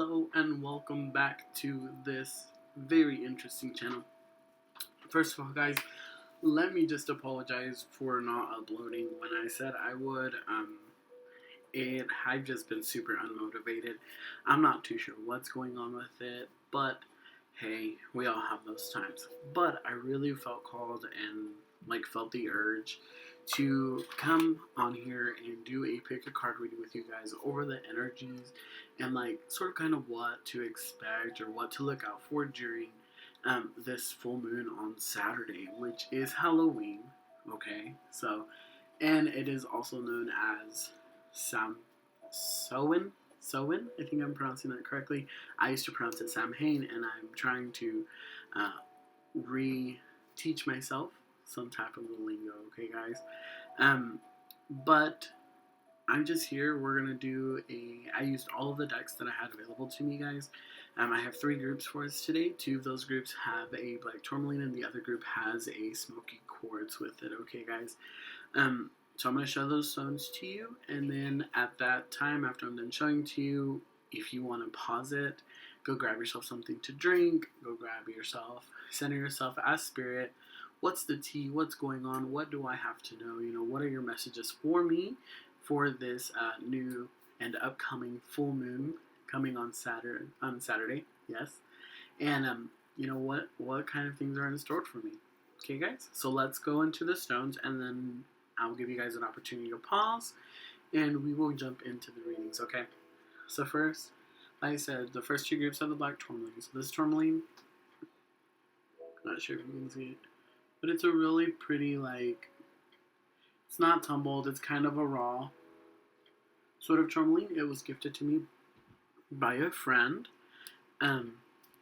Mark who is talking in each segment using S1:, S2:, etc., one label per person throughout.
S1: Hello and welcome back to this very interesting channel. First of all, guys, let me just apologize for not uploading when I said I would. I've just been super unmotivated. I'm not too sure what's going on with it, but hey, we all have those times. But I really felt called and felt the urge to come on here and do a pick a card reading with you guys over the energies and sort of kind of what to expect or what to look out for during this full moon on Saturday, which is Halloween. Okay, so and it is also known as Samhain. I think I'm pronouncing that correctly. I used to pronounce it Samhain, and I'm trying to re-teach myself some type of lingo. Okay, guys. But I'm just here. We're gonna do I used all of the decks that I had available to me, guys. I have 3 groups for us today. 2 of those groups have a black tourmaline, and the other group has a smoky quartz with it. Okay, guys. So I'm going to show those stones to you, and then at that time, after I'm done showing to you, if you want to pause it, go grab yourself something to drink, go grab yourself, center yourself as spirit. What's the tea? What's going on? What do I have to know? What are your messages for me for this new and upcoming full moon coming on Saturday? Yes. And what kind of things are in store for me? Okay, guys. So let's go into the stones, and then I'll give you guys an opportunity to pause, and we will jump into the readings, okay? So first, like I said, the first 2 groups have the black tourmaline. So this tourmaline, not sure if you can see it, but it's a really pretty, it's not tumbled, it's kind of a raw sort of tourmaline. It was gifted to me by a friend,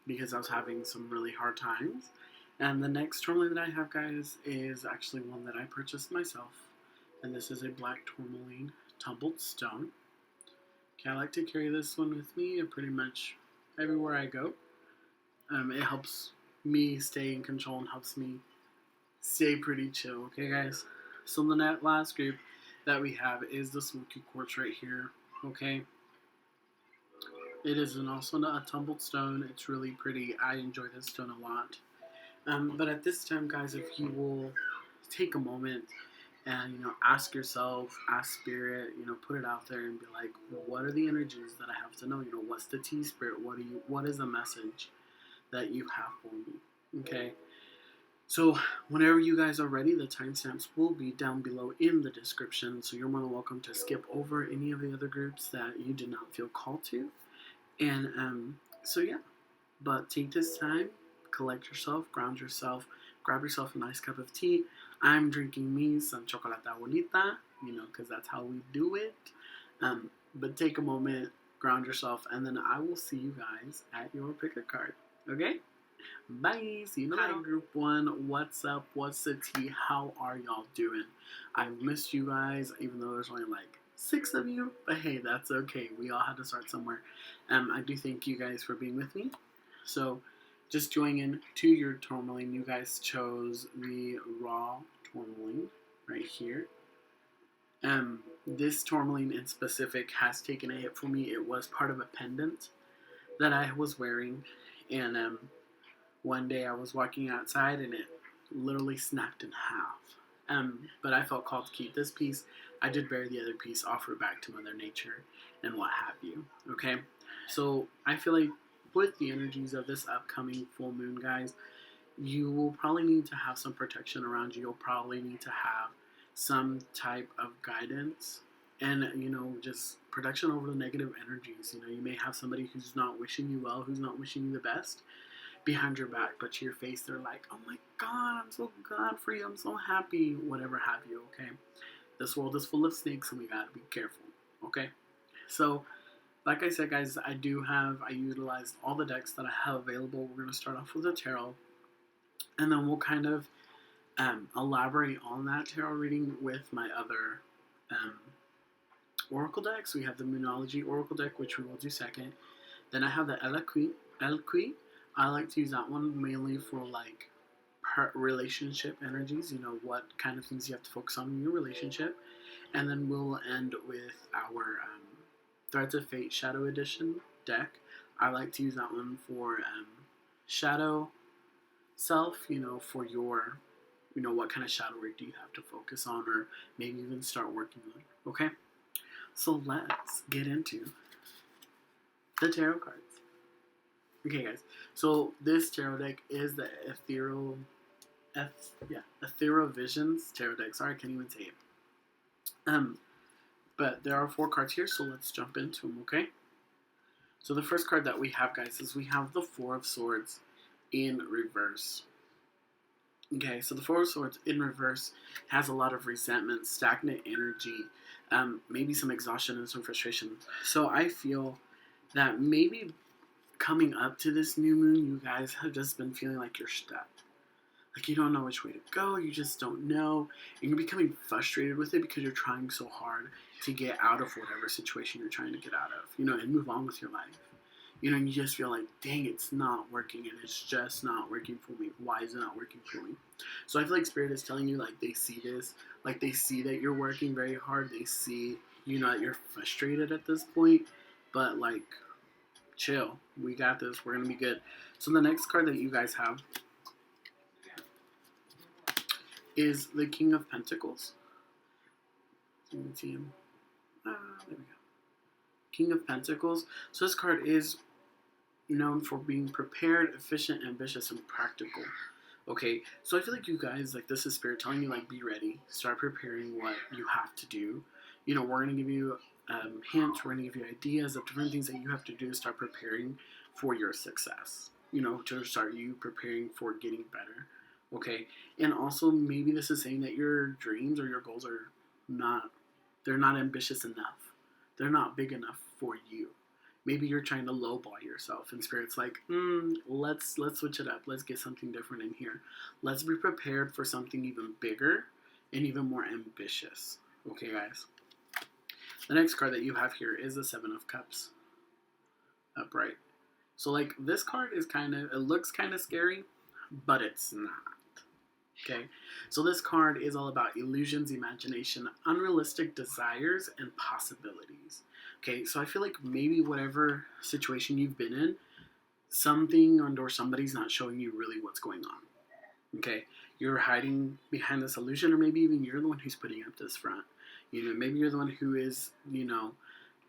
S1: because I was having some really hard times. And the next tourmaline that I have, guys, is actually one that I purchased myself. And this is a black tourmaline tumbled stone. Okay, I like to carry this one with me pretty much everywhere I go. It helps me stay in control and helps me stay pretty chill. Okay, guys? So the last group that we have is the smoky quartz right here. Okay? It is also a tumbled stone. It's really pretty. I enjoy this stone a lot. But at this time, guys, if you will take a moment and, ask yourself, ask spirit, put it out there and be like, what are the energies that I have to know? What's the tea, spirit? What is the message that you have for me? Okay. So whenever you guys are ready, the timestamps will be down below in the description. So you're more than welcome to skip over any of the other groups that you did not feel called to. And so yeah, but take this time, collect yourself, ground yourself, grab yourself a nice cup of tea. I'm drinking me some chocolata bonita, because that's how we do it. But take a moment, ground yourself, and then I will see you guys at your pick a card. Okay? Bye. See you later. Hi, group 1. What's up? What's the tea? How are y'all doing? I've missed you guys, even though there's only 6 of you. But hey, that's okay. We all had to start somewhere. I do thank you guys for being with me. So, just joining in to your tourmaline, you guys chose the raw tourmaline right here. This tourmaline in specific has taken a hit for me. It was part of a pendant that I was wearing, and one day I was walking outside and it literally snapped in half. But I felt called to keep this piece. I did bury the other piece, offer it back to Mother Nature, and what have you. Okay, so I feel like with the energies of this upcoming full moon, guys, you will probably need to have some protection around you. You'll probably need to have some type of guidance and, just protection over the negative energies. You may have somebody who's not wishing you well, who's not wishing you the best behind your back, but to your face, they're like, oh my God, I'm so glad for you. I'm so happy, whatever have you, okay? This world is full of snakes and we gotta be careful, okay? So, like I said, guys, I utilized all the decks that I have available. We're going to start off with a tarot, and then we'll kind of elaborate on that tarot reading with my other oracle decks. We have the Moonology Oracle deck, which we will do second. Then I have the Elqui. I like to use that one mainly for relationship energies, what kind of things you have to focus on in your relationship. And then we'll end with our Threads of Fate Shadow Edition deck. I like to use that one for shadow self, for your, what kind of shadow work do you have to focus on or maybe even start working on. Okay? So let's get into the tarot cards. Okay, guys. So this tarot deck is the Ethereal Visions tarot deck. Sorry, I can't even say it. But there are 4 cards here, so let's jump into them, okay? So the first card that we have, guys, is we have the 4 of Swords in reverse. Okay, so the 4 of Swords in reverse has a lot of resentment, stagnant energy, maybe some exhaustion and some frustration. So I feel that maybe coming up to this new moon, you guys have just been feeling like you're stuck. Like you don't know which way to go, you just don't know, and you're becoming frustrated with it because you're trying so hard to get out of whatever situation you're trying to get out of, and move on with your life. And you just feel like, dang, it's not working, and it's just not working for me. Why is it not working for me? So I feel like Spirit is telling you, like, they see this, like, they see that you're working very hard, they see, that you're frustrated at this point, but, like, chill, we got this, we're gonna be good. So the next card that you guys have is the King of Pentacles. So you can see him. There we go. King of Pentacles. So this card is known for being prepared, efficient, ambitious, and practical. Okay, so I feel like you guys, like, this is Spirit telling you, like, be ready. Start preparing what you have to do. We're going to give you hints. We're going to give you ideas of different things that you have to do to start preparing for your success. To start you preparing for getting better. Okay, and also maybe this is saying that your dreams or your goals are they're not ambitious enough. They're not big enough for you. Maybe you're trying to lowball yourself, and Spirit's like, let's switch it up. Let's get something different in here. Let's be prepared for something even bigger and even more ambitious. Okay, guys. The next card that you have here is the 7 of Cups upright. So, like, this card is it looks kind of scary, but it's not. Okay, so this card is all about illusions, imagination, unrealistic desires, and possibilities. Okay, so I feel like maybe whatever situation you've been in, something or somebody's not showing you really what's going on. Okay, you're hiding behind this illusion, or maybe even you're the one who's putting up this front. Maybe you're the one who is,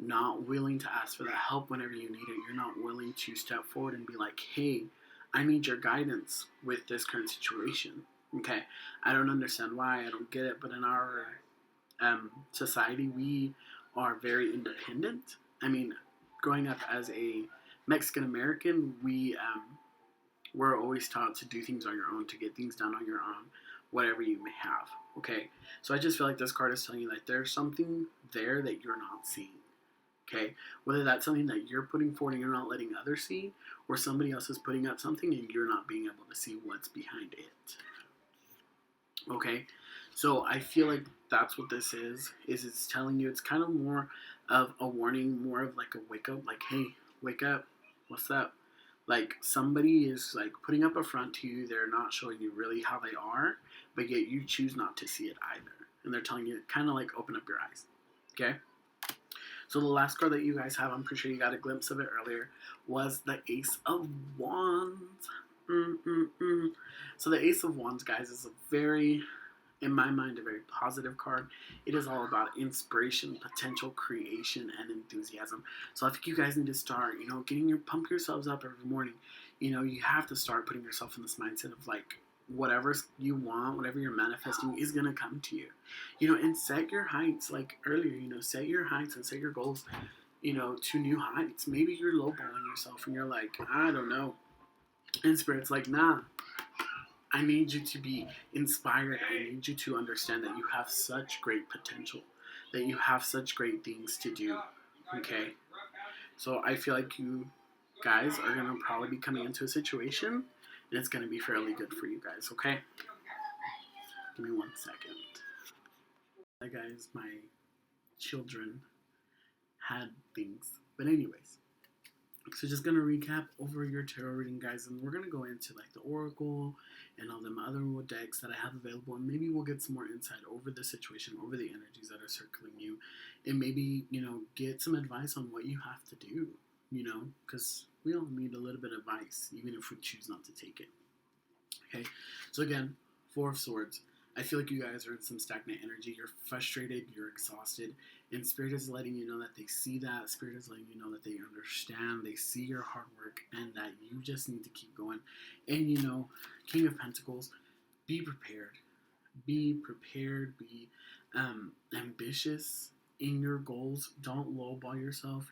S1: not willing to ask for that help whenever you need it. You're not willing to step forward and be like, hey, I need your guidance with this current situation. Okay, I don't understand why, I don't get it, but in our society, we are very independent. I mean, growing up as a Mexican American, we're always taught to do things on your own, to get things done on your own, whatever you may have. Okay, so I just feel like this card is telling you that there's something there that you're not seeing. Okay, whether that's something that you're putting forward and you're not letting others see, or somebody else is putting up something and you're not being able to see what's behind it. Okay, so I feel like that's what this is it's telling you, it's kind of more of a warning, more of like a wake up, like, hey, wake up, what's up? Like, somebody is like putting up a front to you, they're not showing you really how they are, but yet you choose not to see it either. And they're telling you, kind of like, open up your eyes. Okay? So the last card that you guys have, I'm pretty sure you got a glimpse of it earlier, was the Ace of Wands. So the Ace of Wands, guys, is a very, in my mind, a very positive card. It is all about inspiration, potential, creation, and enthusiasm. So I think you guys need to start, pump yourselves up every morning. You have to start putting yourself in this mindset of, like, whatever you want, whatever you're manifesting is going to come to you. And set your heights, like earlier, set your heights and set your goals, to new heights. Maybe you're lowballing yourself and you're like, I don't know. And Spirit's like, nah, I need you to be inspired. I need you to understand that you have such great potential, that you have such great things to do. Okay? So I feel like you guys are going to probably be coming into a situation, and it's going to be fairly good for you guys, okay? Give me 1 second. Hi guys, my children had things. But anyways, so just going to recap over your tarot reading, guys, and we're going to go into, like, the Oracle and all them other decks that I have available, and maybe we'll get some more insight over the situation, over the energies that are circling you, and maybe, get some advice on what you have to do, because we all need a little bit of advice, even if we choose not to take it. Okay, so again, Four of Swords. I feel like you guys are in some stagnant energy. You're frustrated, you're exhausted, and Spirit is letting you know that they see that. Spirit is letting you know that they understand, they see your hard work, and that you just need to keep going. And King of Pentacles, be prepared. Be prepared, be ambitious in your goals. Don't lowball yourself,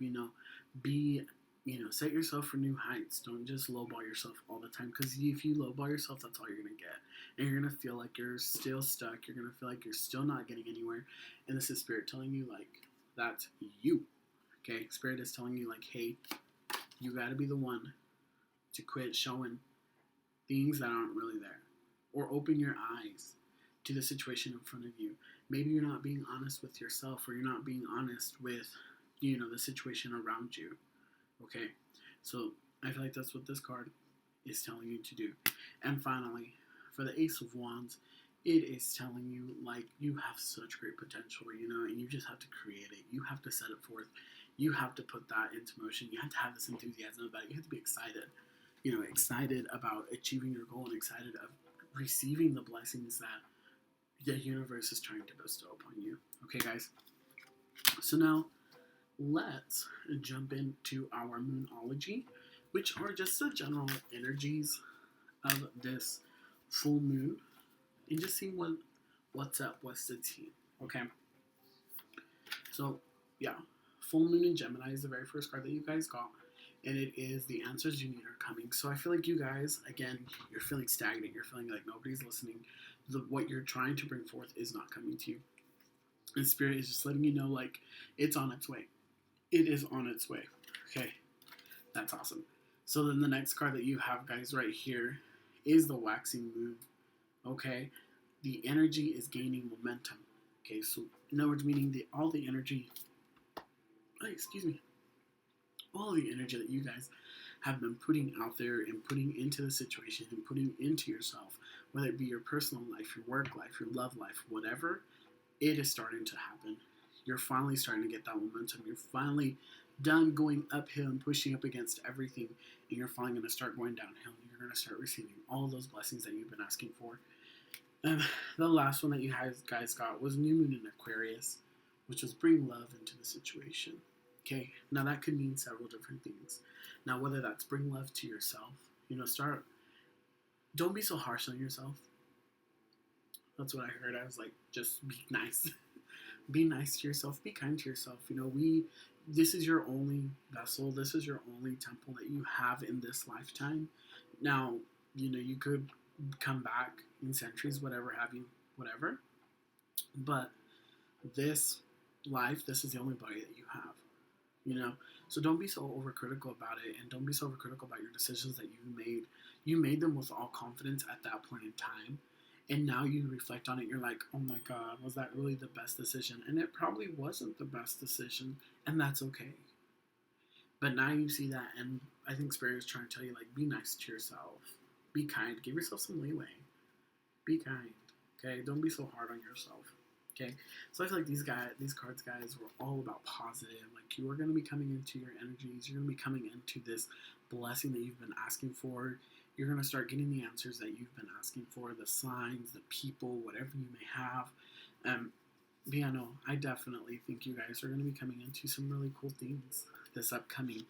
S1: be set yourself for new heights. Don't just lowball yourself all the time, because if you lowball yourself, that's all you're gonna get, and you're gonna feel like you're still stuck. You're gonna feel like you're still not getting anywhere, and this is Spirit telling you, like, that's you. Okay, Spirit is telling you, like, hey, you gotta be the one to quit showing things that aren't really there, or open your eyes to the situation in front of you. Maybe you're not being honest with yourself, or you're not being honest with the situation around you. Okay, so I feel like that's what this card is telling you to do. And finally, for the Ace of Wands, it is telling you, like, you have such great potential, and you just have to create it. You have to set it forth. You have to put that into motion. You have to have this enthusiasm about it. You have to be excited, excited about achieving your goal, and excited of receiving the blessings that the universe is trying to bestow upon you. Okay, guys? So now, let's jump into our Moonology, which are just the general energies of this full moon, and just see what's up, what's the tea. Okay, so yeah, full moon in Gemini is the very first card that you guys got, and it is the answers you need are coming. So I feel like you guys, again, you're feeling stagnant. You're feeling like nobody's listening. What you're trying to bring forth is not coming to you, and Spirit is just letting you know, like, it's on its way. It is on its way. Okay, that's awesome. So then the next card that you have, guys, right here is the waxing moon. Okay, the energy is gaining momentum. Okay, so in other words, meaning all the energy, all the energy that you guys have been putting out there and putting into the situation and putting into yourself, whether it be your personal life, your work life, your love life, whatever, it is starting to happen. You're finally starting to get that momentum. You're finally done going uphill and pushing up against everything, and you're finally going to start going downhill, and you're going to start receiving all those blessings that you've been asking for. And the last one that you guys got was New Moon in Aquarius, which was bring love into the situation. Okay, now that could mean several different things. Now, whether that's bring love to yourself, don't be so harsh on yourself. That's what I heard. I was like, just be nice. Be nice to yourself. Be kind to yourself. This is your only vessel. This is your only temple that you have in this lifetime. Now, you could come back in centuries, whatever have you, whatever. But this life, this is the only body that you have. So don't be so overcritical about it, and don't be so overcritical about your decisions that you made. You made them with all confidence at that point in time. And now you reflect on it, you're like, oh my God, was that really the best decision? And it probably wasn't the best decision, and that's okay. But now you see that, and I think Spirit is trying to tell you, like, be nice to yourself. Be kind. Give yourself some leeway. Be kind, okay? Don't be so hard on yourself, okay? So I feel like these cards, guys, were all about positive. Like, you are going to be coming into your energies. You're going to be coming into this blessing that you've been asking for. You're going to start getting the answers that you've been asking for, the signs, the people, whatever you may have. But yeah, no, I definitely think you guys are going to be coming into some really cool things this upcoming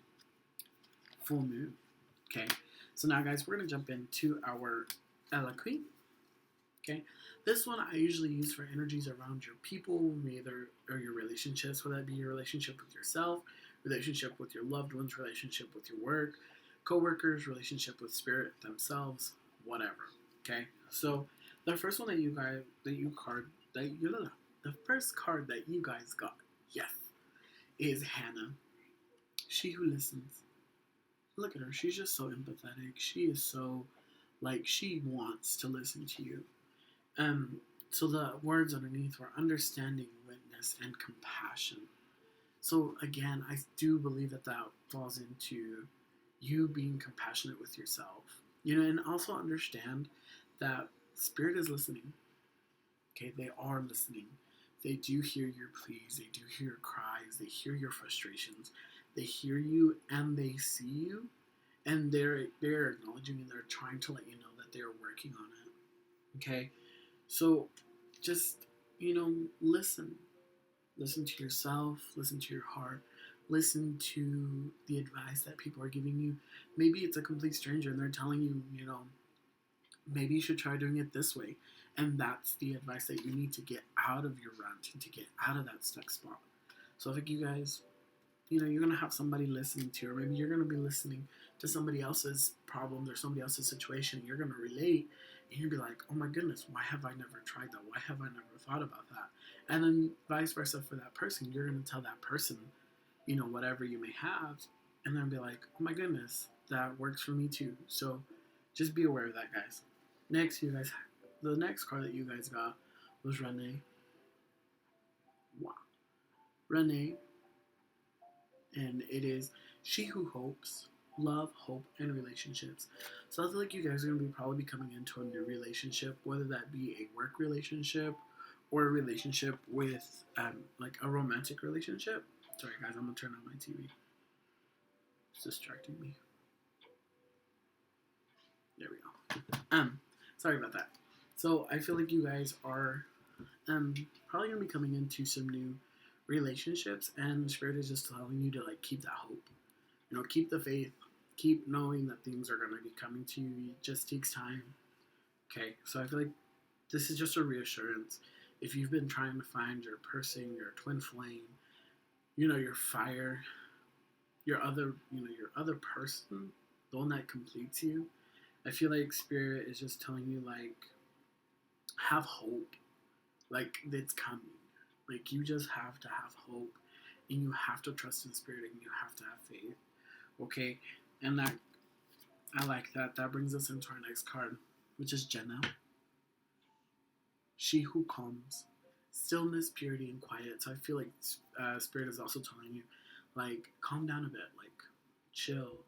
S1: full moon. Okay, so now, guys, we're going to jump into our Eloquy. Okay, this one I usually use for energies around your people, or your relationships, whether that be your relationship with yourself, relationship with your loved ones, relationship with your work, co-workers, relationship with Spirit themselves, whatever. Okay, so the first one the first card that you guys got, yes, is Hannah. She who listens. Look at her. She's just so empathetic. She is so, like, she wants to listen to you. So the words underneath were understanding, witness, and compassion. So again, I do believe that falls into you being compassionate with yourself, and also understand that Spirit is listening. Okay, they are listening. They do hear your pleas. They do hear your cries. They hear your frustrations. they hear you and they see you, and they're acknowledging and they're trying to let you know that they're working on it. Okay, so just listen. Listen to yourself, listen to your heart, listen to the advice that people are giving you. Maybe it's a complete stranger and they're telling you, maybe you should try doing it this way. And that's the advice that you need to get out of your rut and to get out of that stuck spot. So I think you guys, you're going to have somebody listening to you, or maybe you're going to be listening to somebody else's problems or somebody else's situation. You're going to relate and you'll be like, oh my goodness, why have I never tried that? Why have I never thought about that? And then vice versa for that person. You're going to tell that person, whatever you may have, and then be like, oh my goodness, that works for me too. So just be aware of that, guys. Next, the next card that you guys got was Renee. Wow. Renee. And it is she who hopes, love, hope, and relationships. So I feel like you guys are going to be probably coming into a new relationship, whether that be a work relationship or a relationship with, like a romantic relationship. Sorry, guys, I'm going to turn on my TV. It's distracting me. There we go. Sorry about that. So I feel like you guys are probably going to be coming into some new relationships, and Spirit is just telling you to like keep that hope. Keep the faith. Keep knowing that things are going to be coming to you. It just takes time. Okay, so I feel like this is just a reassurance. If you've been trying to find your person, your twin flame, your fire, your other person, the one that completes you, I feel like Spirit is just telling you, like, have hope. Like, it's coming. Like, you just have to have hope, and you have to trust in Spirit, and you have to have faith. Okay? And that, I like that. That brings us into our next card, which is Jenna. She who calms. Stillness, purity, and quiet. So I feel like Spirit is also telling you, like, calm down a bit. Like, chill.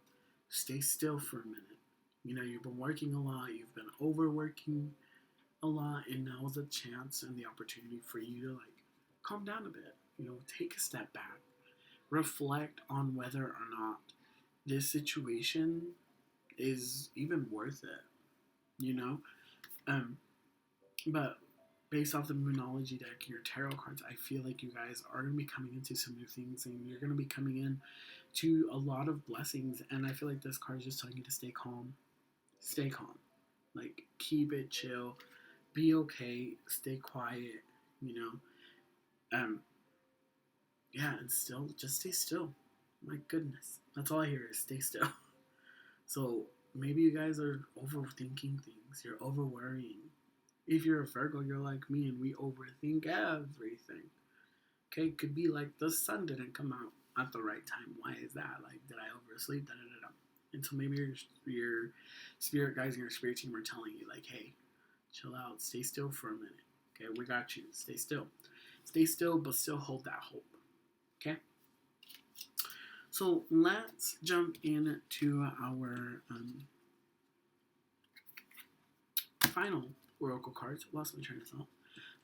S1: Stay still for a minute. You've been working a lot. You've been overworking a lot. And now is a chance and the opportunity for you to, like, calm down a bit. Take a step back. Reflect on whether or not this situation is even worth it. But based off the Moonology deck, your tarot cards, I feel like you guys are going to be coming into some new things, and you're going to be coming in to a lot of blessings. And I feel like this card is just telling you to stay calm. Stay calm. Like, keep it chill. Be okay. Stay quiet. Yeah, and just stay still. My goodness. That's all I hear is stay still. So maybe you guys are overthinking things. You're over worrying. If you're a Virgo, you're like me and we overthink everything. Okay, could be like the sun didn't come out at the right time. Why is that? Like, did I oversleep? Da, da, da, da. And so maybe your spirit guys and your spirit team are telling you, like, hey, chill out, stay still for a minute. Okay, we got you. Stay still. Stay still, but still hold that hope. Okay? So let's jump into our final Oracle cards. Lost my train of thought.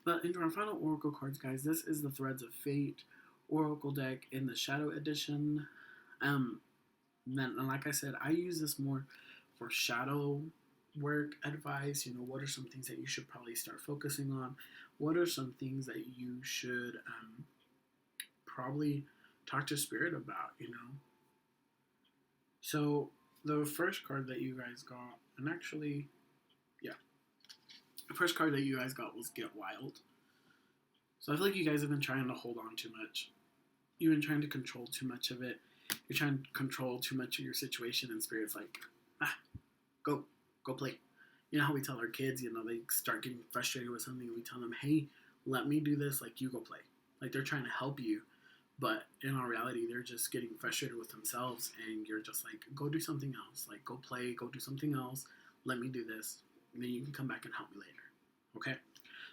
S1: But into our final Oracle cards, guys, this is the Threads of Fate Oracle deck in the Shadow Edition. And like I said, I use this more for shadow work advice. What are some things that you should probably start focusing on? What are some things that you should probably talk to Spirit about, So the first card that you guys got, and actually, yeah, the first card that you guys got was Get Wild. So I feel like you guys have been trying to hold on too much. You've been trying to control too much of it. You're trying to control too much of your situation, and Spirit's like, go play. You know how we tell our kids, they start getting frustrated with something, and we tell them, hey, let me do this, like, you go play. Like, they're trying to help you, but in all reality, they're just getting frustrated with themselves, and you're just like, go do something else. Like, go play, go do something else. Let me do this, and then you can come back and help me later. Okay?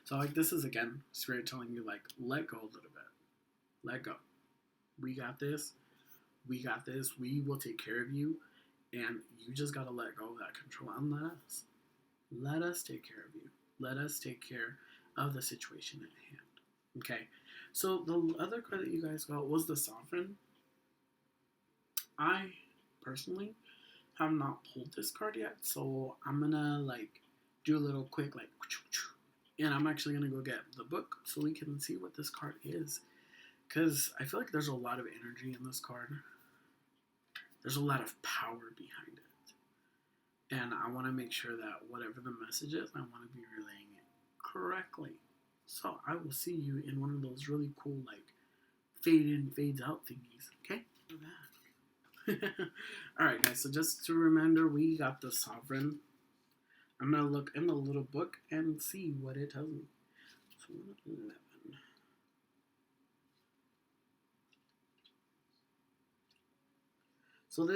S1: So, like, this is, again, Spirit telling you, like, let go a little bit. Let go. We got this. We got this. We will take care of you, and you just got to let go of that control and let us take care of you. Let us take care of the situation at hand. Okay? So the other card that you guys got was the Sovereign. I personally have not pulled this card yet, so I'm gonna like do a little quick like, and I'm actually gonna go get the book so we can see what this card is, because I feel like there's a lot of energy in this card. There's a lot of power behind it, and I want to make sure that whatever the message is, I want to be relaying it correctly. So I will see you in one of those really cool like fade in, fades out thingies. Okay. Alright, guys, so just to remember, we got the Sovereign. I'm going to look in the little book and see what it tells me. So, 11. So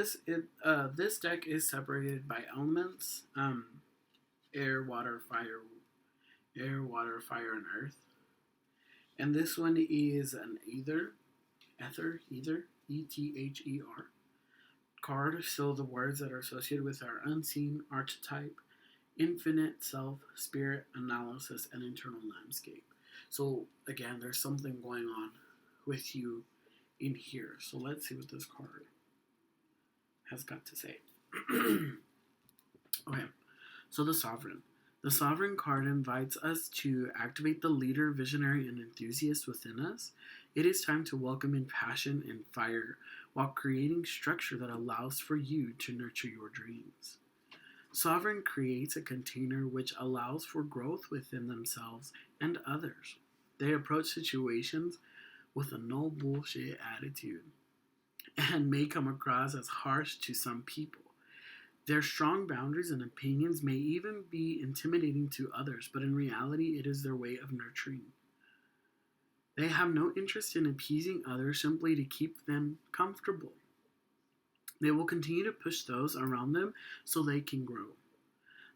S1: this deck is separated by elements: air, water, fire, and earth. And this one is an ether, ether, card. So the words that are associated with our unseen archetype, infinite self, spirit, analysis, and internal landscape. So again, there's something going on with you in here. So let's see what this card has got to say. Okay, so the Sovereign. The Sovereign card invites us to activate the leader, visionary, and enthusiast within us. It is time to welcome in passion and fire while creating structure that allows for you to nurture your dreams. Sovereign creates a container which allows for growth within themselves and others. They approach situations with a no bullshit attitude and may come across as harsh to some people. Their strong boundaries and opinions may even be intimidating to others, but in reality, it is their way of nurturing. They have no interest in appeasing others simply to keep them comfortable. They will continue to push those around them so they can grow.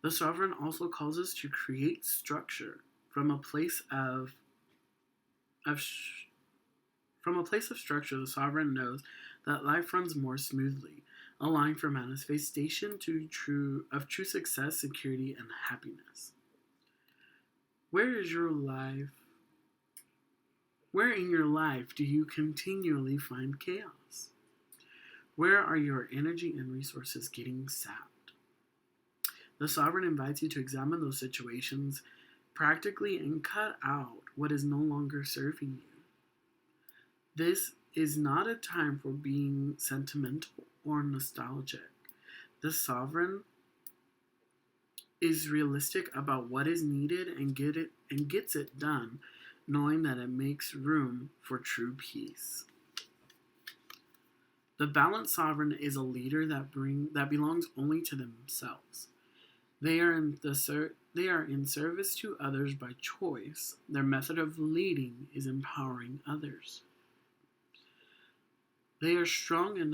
S1: The Sovereign also calls us to create structure from a place of structure. The Sovereign knows that life runs more smoothly, allowing for manifestation of true success, security, and happiness. Where in your life do you continually find chaos? Where are your energy and resources getting sapped? The Sovereign invites you to examine those situations practically and cut out what is no longer serving you. This is not a time for being sentimental or nostalgic. The Sovereign is realistic about what is needed and gets it done, knowing that it makes room for true peace. The Balanced Sovereign is a leader that belongs only to themselves. They are in service to others by choice. Their method of leading is empowering others. They are strong and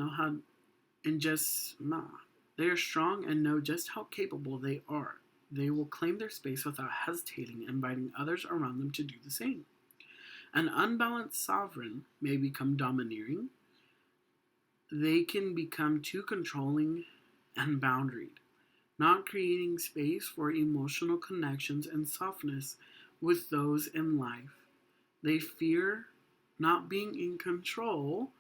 S1: know just how capable they are. They will claim their space without hesitating, inviting others around them to do the same. An unbalanced sovereign may become domineering. They can become too controlling and boundaried, not creating space for emotional connections and softness with those in life. They fear not being in control,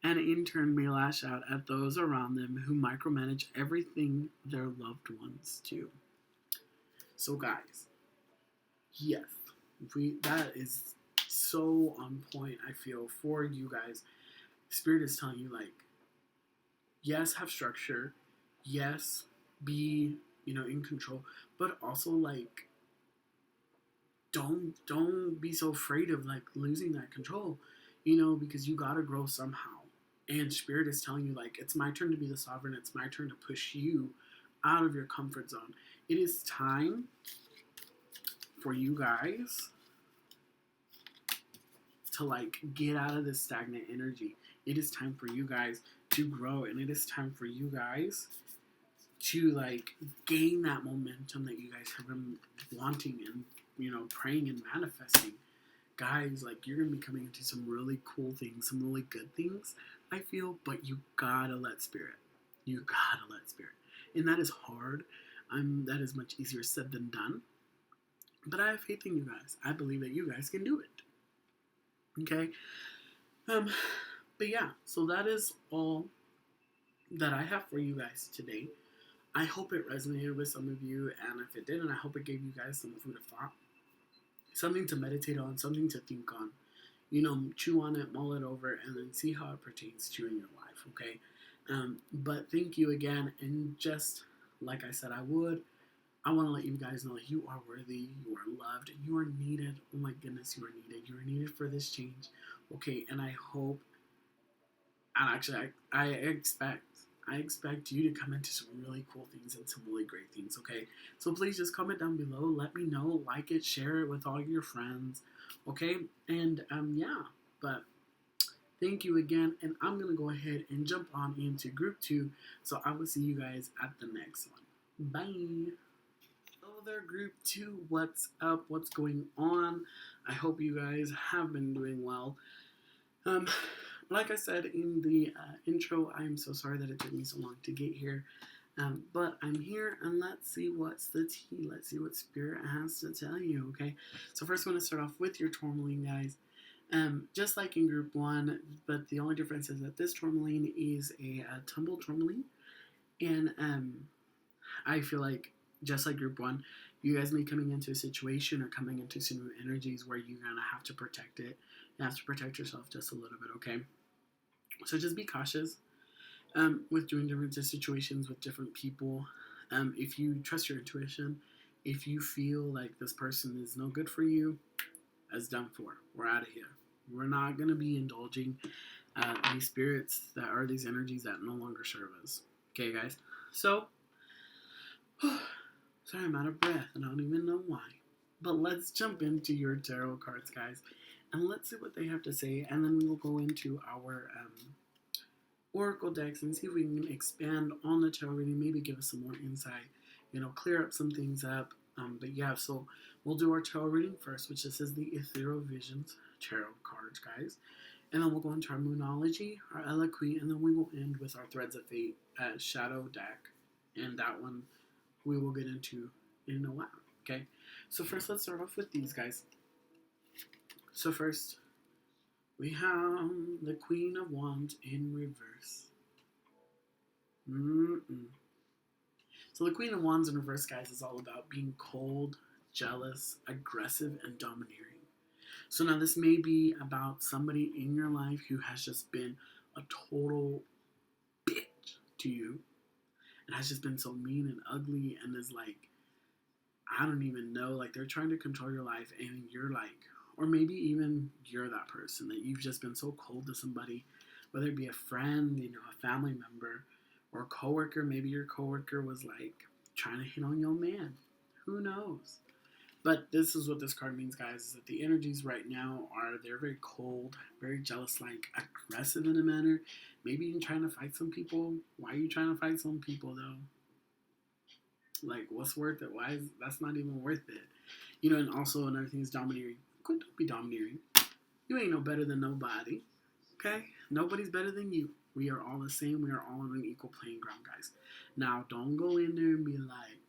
S1: and in turn may lash out at those around them who micromanage everything their loved ones do. So guys, yes, that is so on point, I feel, for you guys. Spirit is telling you, like, yes, have structure, yes, be, in control, but also, like, don't be so afraid of, like, losing that control, because you gotta grow somehow. And Spirit is telling you, like, it's my turn to be the Sovereign. It's my turn to push you out of your comfort zone. It is time for you guys to, like, get out of this stagnant energy. It is time for you guys to grow. And it is time for you guys to, like, gain that momentum that you guys have been wanting and, praying and manifesting. Guys, like, you're going to be coming into some really cool things, some really good things, I feel, but you gotta let Spirit. You gotta let Spirit. And that is hard. That is much easier said than done. But I have faith in you guys. I believe that you guys can do it. Okay? But yeah, so that is all that I have for you guys today. I hope it resonated with some of you, and if it didn't, I hope it gave you guys some food of thought, something to meditate on, something to think on. Chew on it, mull it over, and then see how it pertains to you in your life, okay? But thank you again, and just like I said I would, I want to let you guys know that you are worthy, you are loved, you are needed. Oh my goodness, you are needed. You are needed for this change, okay? And I hope, and actually, I expect you to come into some really cool things and some really great things, okay? So please just comment down below. Let me know. Like it, share it with all your friends, okay? And yeah, but thank you again. And I'm going to go ahead and jump on into group 2. So I will see you guys at the next one. Bye. Hello there, group 2. What's up? What's going on? I hope you guys have been doing well. Like I said in the intro, I'm so sorry that it took me so long to get here. But I'm here, and let's see what's the tea. Let's see what Spirit has to tell you, okay? So first, I'm going to start off with your tourmaline, guys. Just like in group 1, but the only difference is that this tourmaline is a tumble tourmaline. And I feel like, just like group 1, you guys may be coming into a situation or coming into some new energies where you're going to have to protect it. You have to protect yourself just a little bit, okay? So just be cautious with doing different situations with different people. If you trust your intuition, if you feel like this person is no good for you, that's done for. We're out of here. We're not going to be indulging these spirits that are these energies that no longer serve us. Okay, guys? So, sorry, I'm out of breath, and I don't even know why. But let's jump into your tarot cards, guys, and let's see what they have to say, and then we will go into our oracle decks and see if we can expand on the tarot reading, maybe give us some more insight, clear up some things up. But yeah, so we'll do our tarot reading first, which this is the Ethereal Visions tarot cards, guys. And then we'll go into our Moonology, our Eloquy, and then we will end with our Threads of Fate Shadow deck. And that one we will get into in a while, okay? So first, let's start off with these, guys. So first, we have the Queen of Wands in reverse. So the Queen of Wands in reverse, guys, is all about being cold, jealous, aggressive, and domineering. So now this may be about somebody in your life who has just been a total bitch to you and has just been so mean and ugly and is like, I don't even know, like they're trying to control your life and you're like, or maybe even you're that person that you've just been so cold to somebody, whether it be a friend, a family member, or a coworker. Maybe your coworker was like trying to hit on your man. Who knows? But this is what this card means, guys, is that the energies right now they're very cold, very jealous-like, aggressive in a manner. Maybe even trying to fight some people. Why are you trying to fight some people, though? Like, what's worth it? That's not even worth it? And also another thing is domineering. Don't be domineering. You ain't no better than nobody, okay? Nobody's better than you. We are all the same. We are all on an equal playing ground, guys. Now, don't go in there and be like,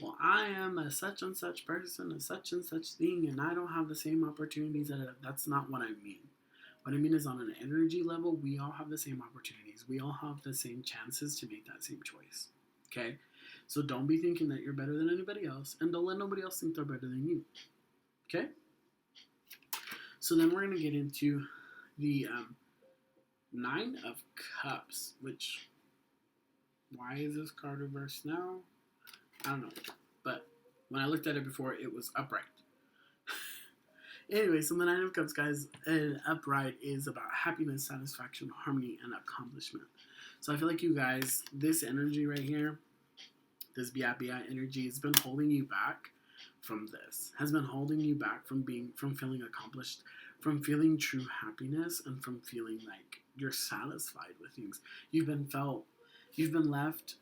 S1: well, I am a such and such person, a such and such thing, and I don't have the same opportunities. That's not what I mean. What I mean is on an energy level, we all have the same opportunities. We all have the same chances to make that same choice, okay? So don't be thinking that you're better than anybody else, and don't let nobody else think they're better than you, okay? So then we're going to get into the 9 of Cups, which, why is this card reversed now? I don't know, but when I looked at it before, it was upright. Anyway, so the 9 of Cups, guys, upright is about happiness, satisfaction, harmony, and accomplishment. So I feel like you guys, this energy right here, this Bia energy has been holding you back from this, has been holding you back from feeling accomplished, from feeling true happiness, and from feeling like you're satisfied with things. You've been left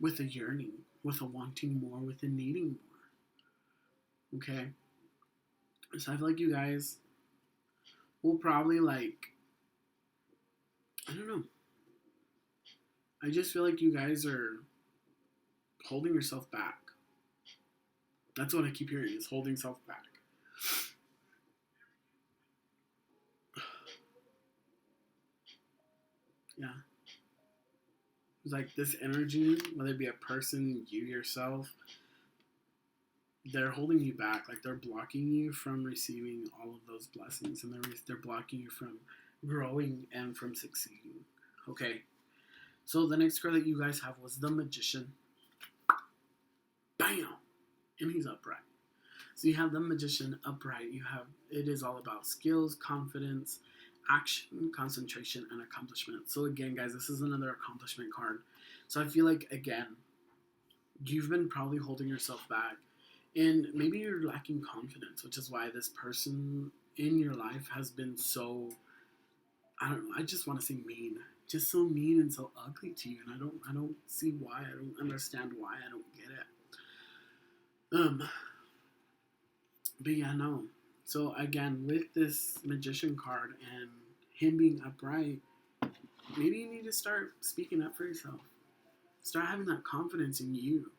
S1: with a yearning, with a wanting more, with a needing more. Okay? So I feel like you guys will probably I don't know. I just feel like you guys are holding yourself back. That's what I keep hearing, is holding self back. Yeah. It's like this energy, whether it be a person, you yourself, they're holding you back. Like they're blocking you from receiving all of those blessings, and they're blocking you from growing and from succeeding. Okay. So the next card that you guys have was the Magician. Bam, and he's upright. So you have the Magician upright. You have it is all about skills, confidence, action, concentration, and accomplishment. So again, guys, this is another accomplishment card. So I feel like again, you've been probably holding yourself back, and maybe you're lacking confidence, which is why this person in your life has been so, I don't know, I just want to say mean. Just so mean and so ugly to you, and I don't see why. I don't understand why. I don't get it. But yeah, no. So again, with this Magician card and him being upright, maybe you need to start speaking up for yourself. Start having that confidence in you,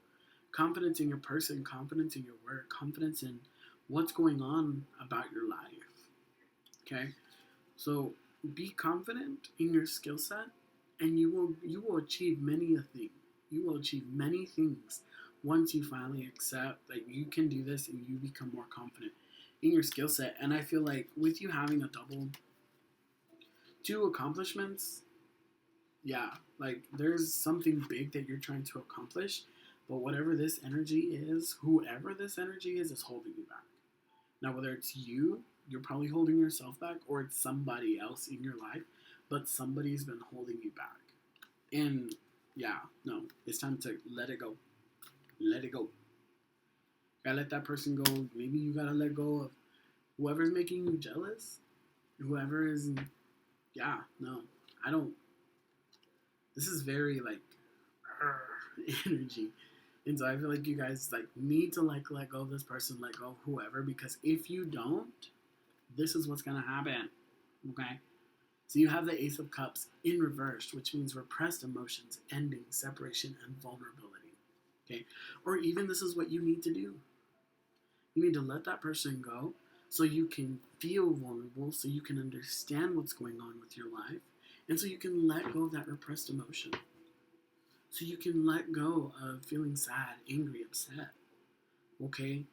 S1: confidence in your person, confidence in your work, confidence in what's going on about your life. Okay, so be confident in your skill set, and you will achieve many a thing. You will achieve many things once you finally accept that you can do this and you become more confident in your skill set. And I feel like with you having a double two accomplishments, yeah, like there's something big that you're trying to accomplish, but whatever this energy is, whoever this energy is holding you back. Now, whether it's you, you're probably holding yourself back, or it's somebody else in your life, but somebody's been holding you back. And yeah, no, it's time to let it go. Let it go. Gotta let that person go. Maybe you gotta let go of whoever's making you jealous. Whoever is, yeah, no, I don't. This is very like energy, and so I feel like you guys like need to like let go of this person, let go of whoever, because if you don't, this is what's gonna happen. Okay. So you have the Ace of Cups in reverse, which means repressed emotions, ending, separation, and vulnerability. Okay? Or even this is what you need to do. You need to let that person go so you can feel vulnerable, so you can understand what's going on with your life, and so you can let go of that repressed emotion. So you can let go of feeling sad, angry, upset. Okay?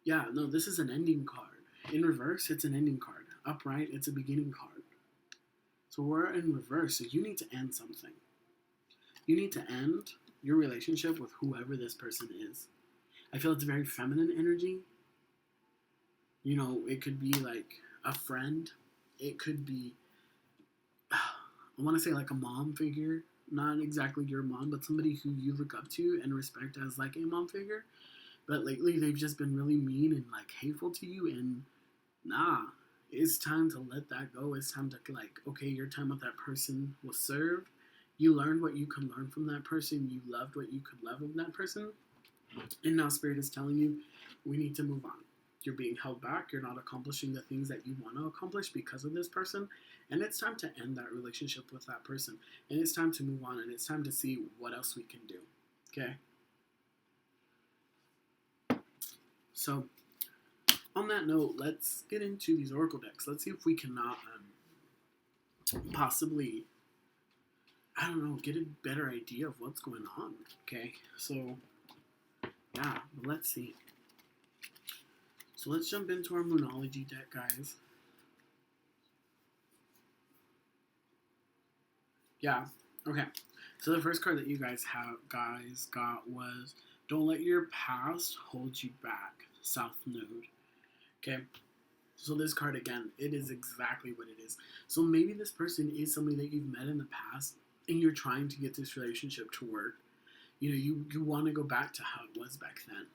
S1: Yeah, no, this is an ending card. In reverse, it's an ending card. Upright, it's a beginning card. So we're in reverse, so you need to end something. You need to end your relationship with whoever this person is. I feel it's very feminine energy. You know, it could be like a friend. It could be, I want to say like a mom figure. Not exactly your mom, but somebody who you look up to and respect as like a mom figure. But lately they've just been really mean and like hateful to you, and nah, it's time to let that go. It's time to like, okay, your time with that person was served. You learned what you could learn from that person. You loved what you could love of that person. And now Spirit is telling you, we need to move on. You're being held back. You're not accomplishing the things that you want to accomplish because of this person. And it's time to end that relationship with that person. And it's time to move on. And it's time to see what else we can do. Okay? So, on that note, let's get into these Oracle decks. Let's see if we cannot possibly, I don't know, get a better idea of what's going on. Okay? So, yeah, let's see. So let's jump into our Moonology deck, guys. Yeah, okay. So the first card that you guys got was Don't Let Your Past Hold You Back, South Node. Okay, so this card, again, it is exactly what it is. So maybe this person is somebody that you've met in the past, and you're trying to get this relationship to work. You know, you want to go back to how it was back then.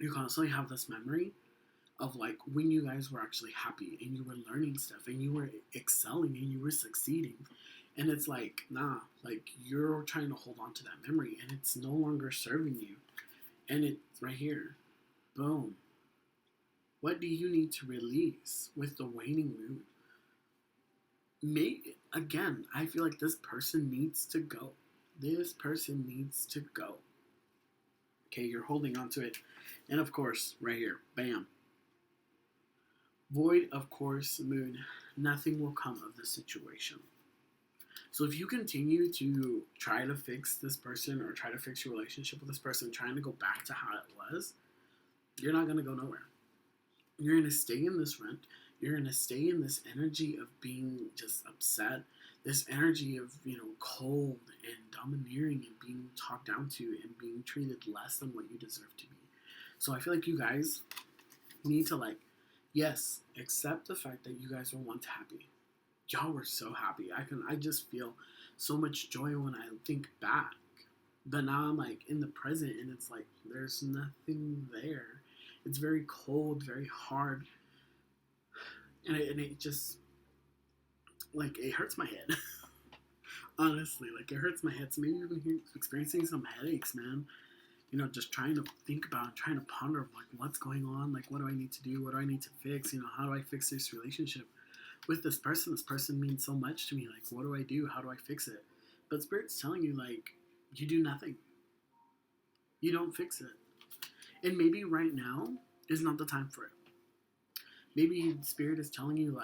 S1: You constantly have this memory of like when you guys were actually happy and you were learning stuff and you were excelling and you were succeeding. And it's like, nah, like you're trying to hold on to that memory and it's no longer serving you. And it's right here. Boom. What do you need to release with the waning moon? Maybe, again, I feel like this person needs to go. This person needs to go. Okay, you're holding on to it. And of course, right here, bam. Void, of course, moon. Nothing will come of the situation. So if you continue to try to fix this person or try to fix your relationship with this person, trying to go back to how it was, you're not going to go nowhere. You're going to stay in this rent. You're going to stay in this energy of being just upset, this energy of, cold and domineering and being talked down to and being treated less than what you deserve to be. So I feel like you guys need to, yes, accept the fact that you guys were once happy. Y'all were so happy. I just feel so much joy when I think back. But now I'm in the present and it's there's nothing there. It's very cold, very hard. And it just, it hurts my head. Honestly, it hurts my head. So maybe you've been experiencing some headaches, man. Just trying to think about, trying to ponder, what's going on? What do I need to do? What do I need to fix? How do I fix this relationship with this person? This person means so much to me. What do I do? How do I fix it? But Spirit's telling you, you do nothing. You don't fix it. And maybe right now is not the time for it. Maybe Spirit is telling you,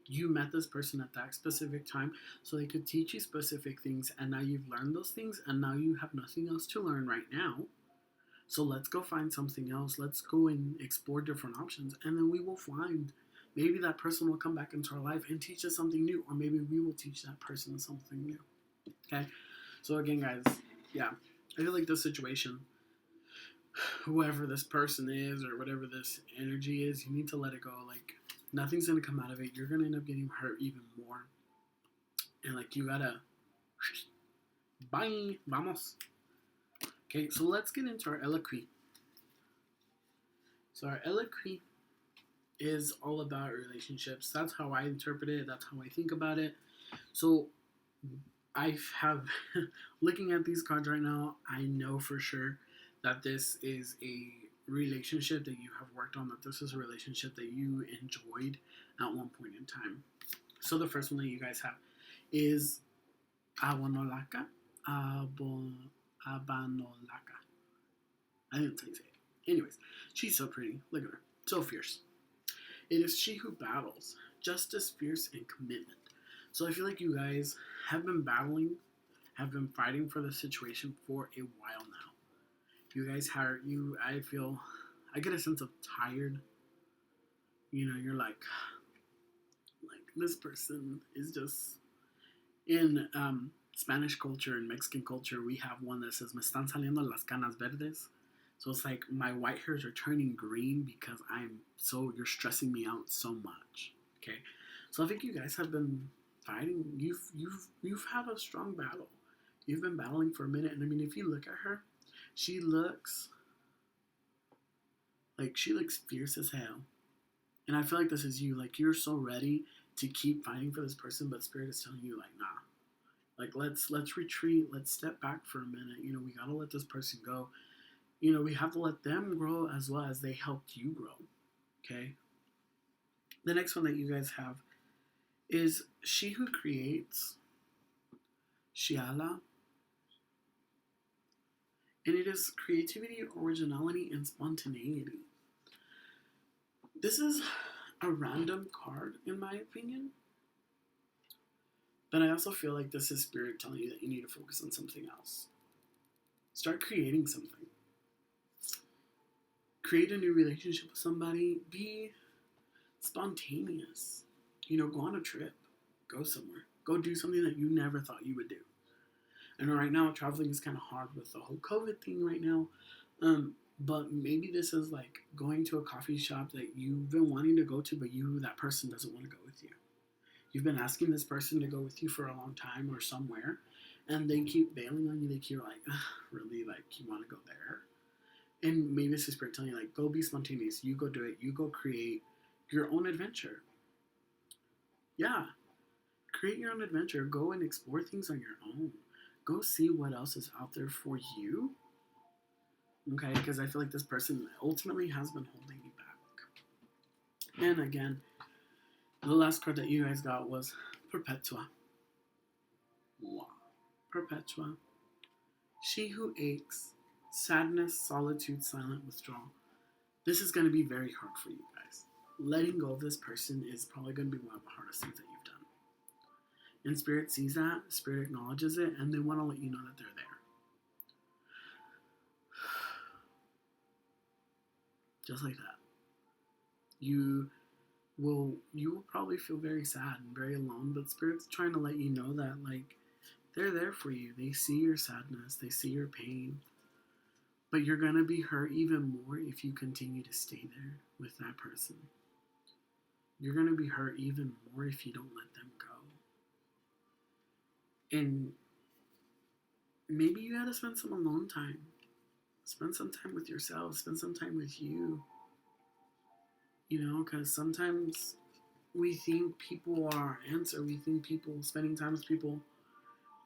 S1: you met this person at that specific time so they could teach you specific things, and now you've learned those things, and now you have nothing else to learn right now. So let's go find something else. Let's go and explore different options, and then we will find, maybe that person will come back into our life and teach us something new, or maybe we will teach that person something new. Okay? So again, guys, yeah, I feel like this situation, whoever this person is or whatever this energy is, you need to let it go. Nothing's gonna come out of it. You're gonna end up getting hurt even more. And you gotta bye, vamos. Okay, so let's get into our Eloquy. So our Eloquy is all about relationships. That's how I interpret it. That's how I think about it. So I have, looking at these cards right now, I know for sure that this is a relationship that you have worked on, that this is a relationship that you enjoyed at one point in time. So the first one that you guys have is Abanolaka. Abanolaka. I didn't say it. Anyways, she's so pretty. Look at her. So fierce. It is she who battles. Justice, fierce, and commitment. So I feel like you guys have been battling, have been fighting for the situation for a while now. You guys have, I get a sense of tired. You're this person is just, in Spanish culture and Mexican culture, we have one that says, me están saliendo las canas verdes. So it's my white hairs are turning green because you're stressing me out so much. Okay. So I think you guys have been fighting. You've had a strong battle. You've been battling for a minute. And I mean, if you look at her, she looks fierce as hell. And I feel like this is you. You're so ready to keep fighting for this person, but Spirit is telling you, nah. Let's retreat. Let's step back for a minute. We gotta let this person go. We have to let them grow as well as they helped you grow. Okay? The next one that you guys have is she who creates, Shiala. And it is creativity, originality, and spontaneity. This is a random card, in my opinion. But I also feel like this is Spirit telling you that you need to focus on something else. Start creating something. Create a new relationship with somebody. Be spontaneous. Go on a trip. Go somewhere. Go do something that you never thought you would do. I know right now traveling is kind of hard with the whole COVID thing right now. But maybe this is going to a coffee shop that you've been wanting to go to, but that person doesn't want to go with you. You've been asking this person to go with you for a long time or somewhere, and they keep bailing on you. They keep really, you want to go there? And maybe it's the Spirit telling you, go be spontaneous. You go do it. You go create your own adventure. Yeah. Create your own adventure. Go and explore things on your own. Go see what else is out there for you. Okay, because I feel like this person ultimately has been holding you back. And again, the last card that you guys got was Perpetua. Wow. Perpetua. She who aches. Sadness, solitude, silent withdrawal. This is going to be very hard for you guys. Letting go of this person is probably going to be one of the hardest things that you've done. And Spirit sees that, Spirit acknowledges it, and they want to let you know that they're there. Just like that. You will probably feel very sad and very alone, but Spirit's trying to let you know that, like, they're there for you. They see your sadness, they see your pain, but you're going to be hurt even more if you continue to stay there with that person. You're going to be hurt even more if you don't let them go. And maybe you got to spend some alone time. Spend some time with yourself. Spend some time with you. You know, because sometimes we think people are our answer. We think spending time with people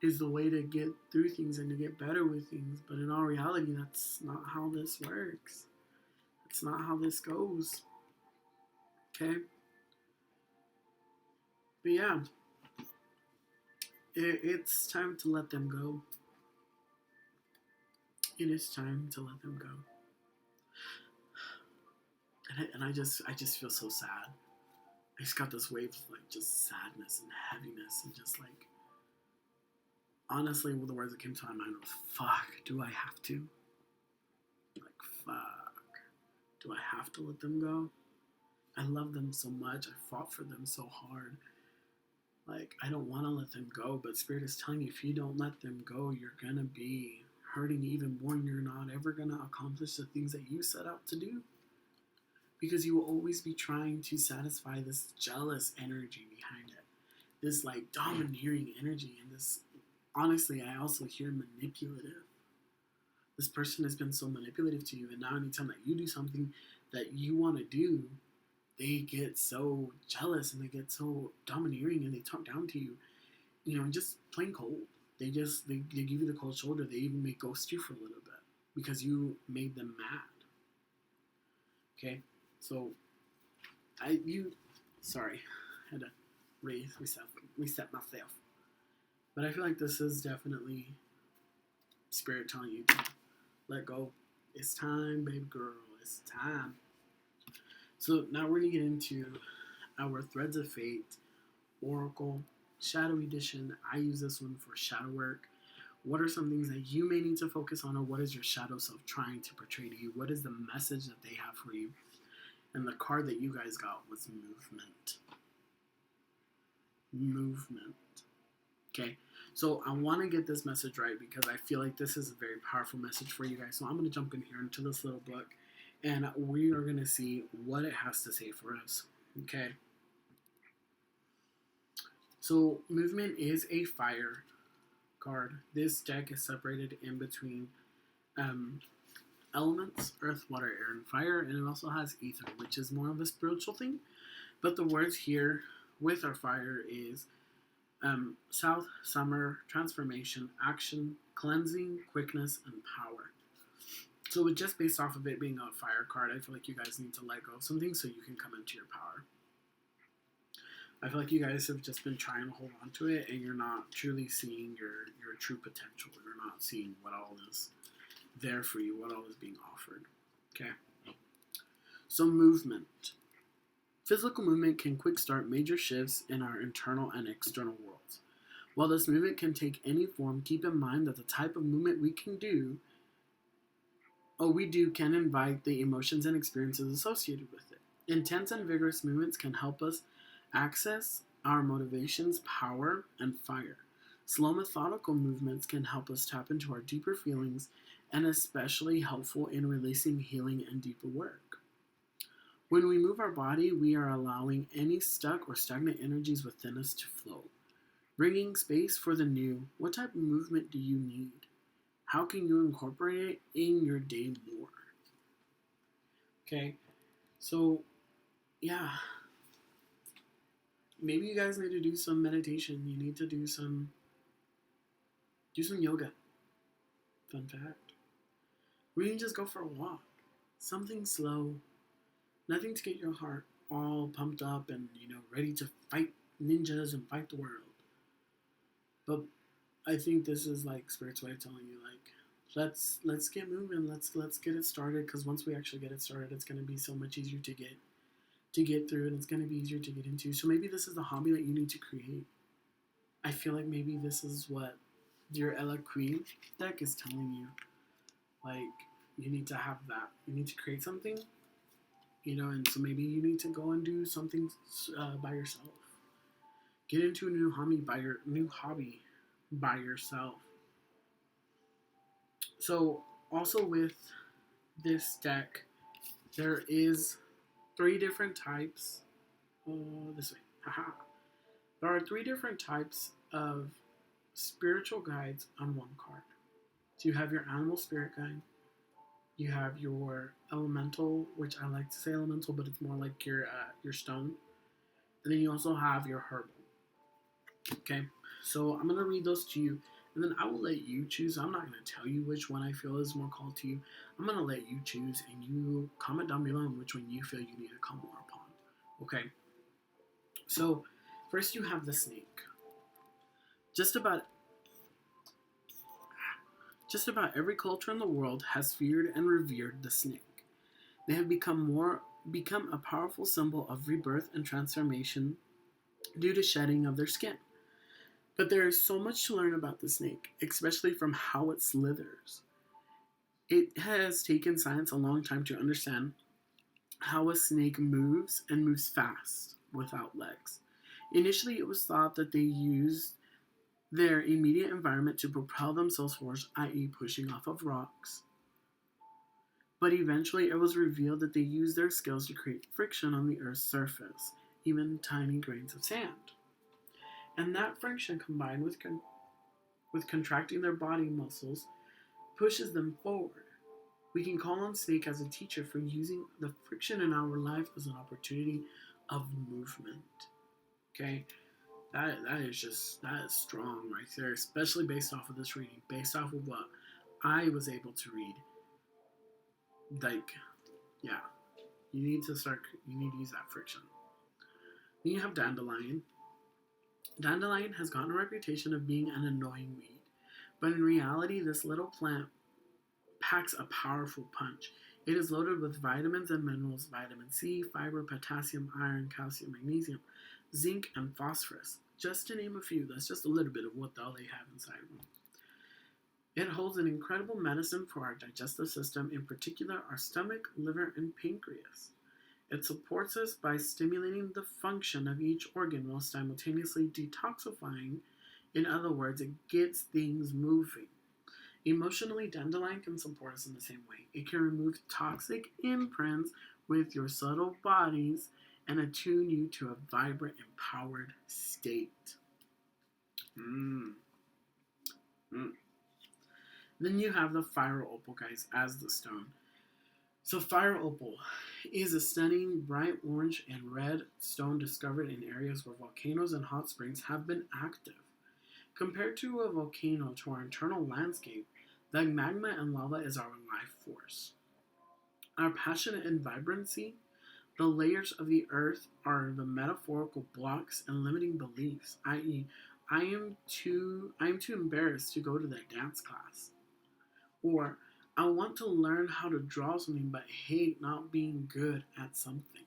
S1: is the way to get through things and to get better with things. But in all reality, that's not how this works. It's not how this goes. Okay? But yeah, it's time to let them go. It is time to let them go. And I just feel so sad. I just got this wave of like just sadness and heaviness and just like, honestly, the words that came to my mind was, fuck, do I have to? Like, fuck, do I have to let them go? I love them so much. I fought for them so hard. Like, I don't want to let them go, but Spirit is telling you, if you don't let them go, you're going to be hurting even more, and you're not ever going to accomplish the things that you set out to do. Because you will always be trying to satisfy this jealous energy behind it. This, like, domineering energy, and this, honestly, I also hear manipulative. This person has been so manipulative to you, and now anytime that you do something that you want to do, they get so jealous and they get so domineering and they talk down to you, you know, just plain cold. They give you the cold shoulder. They even may ghost you for a little bit because you made them mad. Okay, so I had to reset myself. But I feel like this is definitely Spirit telling you to let go. It's time, baby girl. It's time. So now we're going to get into our Threads of Fate Oracle Shadow Edition. I use this one for shadow work. What are some things that you may need to focus on, or what is your shadow self trying to portray to you? What is the message that they have for you? And the card that you guys got was movement. Movement. Okay, so I want to get this message right because I feel like this is a very powerful message for you guys. So I'm going to jump in here into this little book, and we are going to see what it has to say for us. Okay. So movement is a fire card. This deck is separated in between elements: earth, water, air, and fire, and it also has ether, which is more of a spiritual thing. But the words here with our fire is south, summer, transformation, action, cleansing, quickness, and power. So with just based off of it being a fire card, I feel like you guys need to let go of something so you can come into your power. I feel like you guys have just been trying to hold on to it, and you're not truly seeing your true potential. You're not seeing what all is there for you, what all is being offered. Okay. So movement. Physical movement can quick start major shifts in our internal and external worlds. While this movement can take any form, keep in mind that the type of movement we do can invite the emotions and experiences associated with it. Intense and vigorous movements can help us access our motivations, power, and fire. Slow, methodical movements can help us tap into our deeper feelings and especially helpful in releasing healing and deeper work. When we move our body, we are allowing any stuck or stagnant energies within us to flow, bringing space for the new. What type of movement do you need? How can you incorporate it in your day more? Okay, so yeah, maybe you guys need to do some meditation. You need to do some yoga. Fun fact. Or you can just go for a walk. Something slow. Nothing to get your heart all pumped up and, ready to fight ninjas and fight the world. But I think this is like Spirit's way of telling you, like, let's get moving. Let's get it started, because once we actually get it started, it's going to be so much easier to get through, and it's going to be easier to get into. So maybe this is the hobby that you need to create. I feel like maybe this is what your Ella Queen deck is telling you. Like, you need to have that. You need to create something, and so maybe you need to go and do something by yourself. Get into a new hobby by yourself. So, also with this deck, there is 3 different types. This way. Haha. There are 3 different types of spiritual guides on one card. So you have your animal spirit guide. You have your elemental, which I like to say elemental, but it's more like your stone. And then you also have your herbal. Okay, so I'm gonna read those to you, and then I will let you choose. I'm not gonna tell you which one I feel is more called to you. I'm gonna let you choose, and you comment down below on which one you feel you need to come more upon. Okay. So first you have the snake. Just about every culture in the world has feared and revered the snake. They have become a powerful symbol of rebirth and transformation due to shedding of their skin. But there is so much to learn about the snake, especially from how it slithers. It has taken science a long time to understand how a snake moves and moves fast without legs. Initially, it was thought that they used their immediate environment to propel themselves forward, i.e., pushing off of rocks. But eventually, it was revealed that they used their skills to create friction on the Earth's surface, even tiny grains of sand. And that friction, combined with contracting their body muscles, pushes them forward. We can call on Snake as a teacher for using the friction in our life as an opportunity of movement. Okay? That is strong right there, especially based off of this reading, based off of what I was able to read. Like, yeah, you need to use that friction. Then you have dandelion. Dandelion has gotten a reputation of being an annoying weed, but in reality, this little plant packs a powerful punch. It is loaded with vitamins and minerals: vitamin C, fiber, potassium, iron, calcium, magnesium, zinc, and phosphorus. Just to name a few. That's just a little bit of what all they have inside of them. It holds an incredible medicine for our digestive system, in particular our stomach, liver, and pancreas. It supports us by stimulating the function of each organ while simultaneously detoxifying. In other words, it gets things moving. Emotionally, dandelion can support us in the same way. It can remove toxic imprints with your subtle bodies and attune you to a vibrant, empowered state. Then you have the fire opal, guys, as the stone. So fire opal is a stunning bright orange and red stone discovered in areas where volcanoes and hot springs have been active. Compared to a volcano, to our internal landscape, the magma and lava is our life force. Our passion and vibrancy, the layers of the earth, are the metaphorical blocks and limiting beliefs, i.e., I am too embarrassed to go to that dance class. Or, I want to learn how to draw something but hate not being good at something.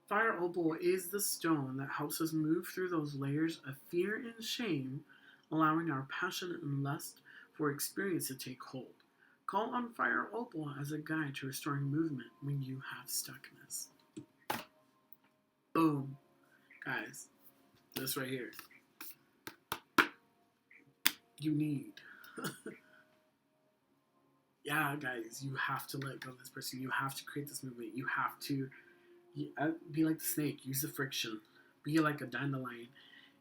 S1: Fire opal is the stone that helps us move through those layers of fear and shame, allowing our passion and lust for experience to take hold. Call on fire opal as a guide to restoring movement when you have stuckness. Boom. Guys, this right here. You need. Yeah, guys, you have to let go of this person. You have to create this movement. You have to be like the snake. Use the friction. Be like a dandelion,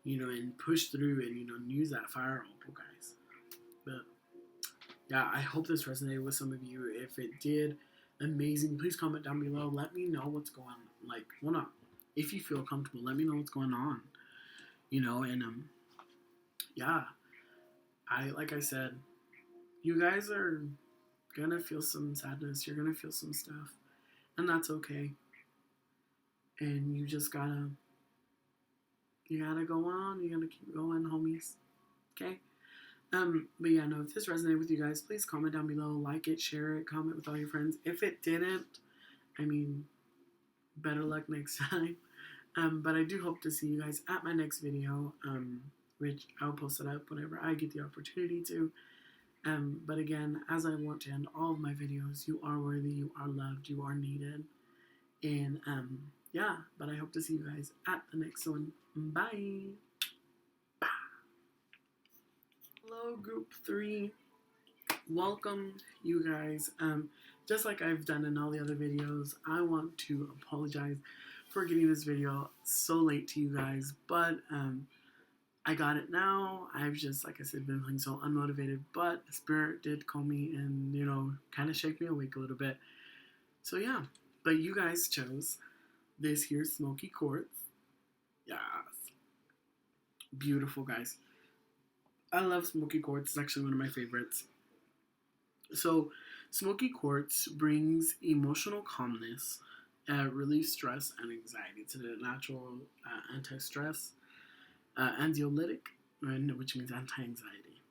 S1: and push through and use that fire opal, guys. But yeah, I hope this resonated with some of you. If it did, amazing. Please comment down below. Let me know what's going on. If you feel comfortable, let me know what's going on. Yeah. Like I said, you guys are gonna feel some sadness. You're gonna feel some stuff, and that's okay. And you just gotta go on. You gotta keep going, homies. Okay. But yeah, no, if this resonated with you guys, please comment down below, like it, share it, comment with all your friends. If it didn't, better luck next time. But I do hope to see you guys at my next video, which I'll post it up whenever I get the opportunity to. But again, as I want to end all of my videos, you are worthy, you are loved, you are needed. And yeah, but I hope to see you guys at the next one. Bye. Hello, group 3. Welcome, you guys. Just like I've done in all the other videos, I want to apologize for getting this video so late to you guys, but I got it now. I've just, like I said, been feeling so unmotivated, but Spirit did call me and, you know, kind of shake me awake a little bit. So yeah, but you guys chose this here smoky quartz. Yes. Beautiful, guys. I love smoky quartz. It's actually one of my favorites. So, smoky quartz brings emotional calmness, relieves stress and anxiety. It's a natural anti-stress, anxiolytic, which means anti-anxiety.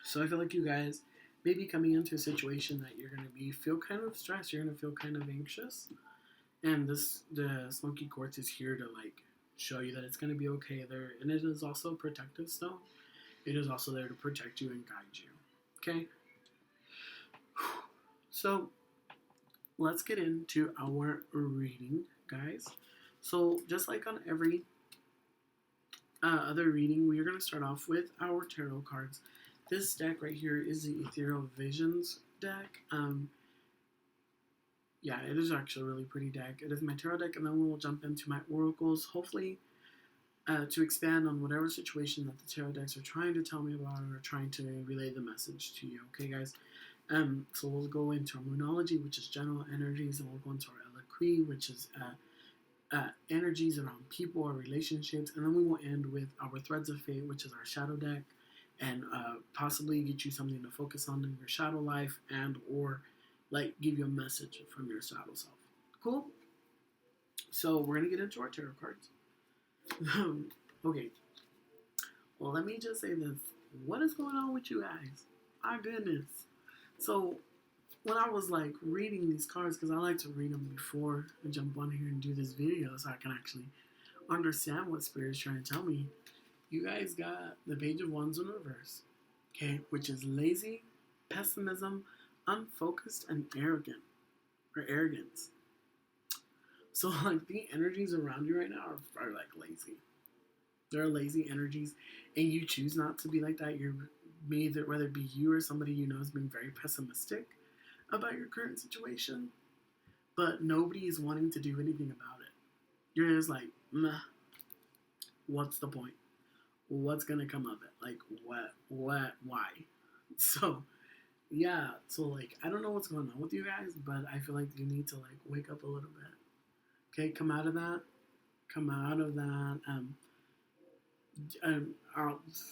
S1: So I feel like you guys may be coming into a situation that you're going to feel kind of stressed. You're going to feel kind of anxious, and the smoky quartz is here to like show you that it's going to be okay there, and it is also a protective stone. It is also there to protect you and guide you. Okay. So let's get into our reading, guys. So just like on every other reading, we are going to start off with our tarot cards. This deck right here is the Ethereal Visions deck. Yeah, it is actually a really pretty deck. It is my tarot deck, and then we'll jump into my oracles, hopefully to expand on whatever situation that the tarot decks are trying to tell me about or trying to relay the message to you. Okay, guys? So we'll go into our Moonology, which is general energies, and we'll go into our Eloquy, which is energies around people or relationships, and then we will end with our Threads of Fate, which is our shadow deck, and possibly get you something to focus on in your shadow life, and or like give you a message from your shadow self. Cool? So we're gonna get into our tarot cards. Okay. Well, let me just say this. What is going on with you guys? My goodness. So when I was like reading these cards, because I like to read them before I jump on here and do this video so I can actually understand what Spirit is trying to tell me, you guys got the Page of Wands in reverse, okay, which is lazy, pessimism, unfocused, and arrogant, or arrogance. So like the energies around you right now are like lazy. There are lazy energies, and you choose not to be like that. You're whether it be you or somebody you know is being very pessimistic about your current situation, but nobody is wanting to do anything about it. You're just like, meh, what's the point? What's gonna come of it? Like, what, why? So, yeah, so like, I don't know what's going on with you guys, but I feel like you need to like wake up a little bit. Okay, come out of that.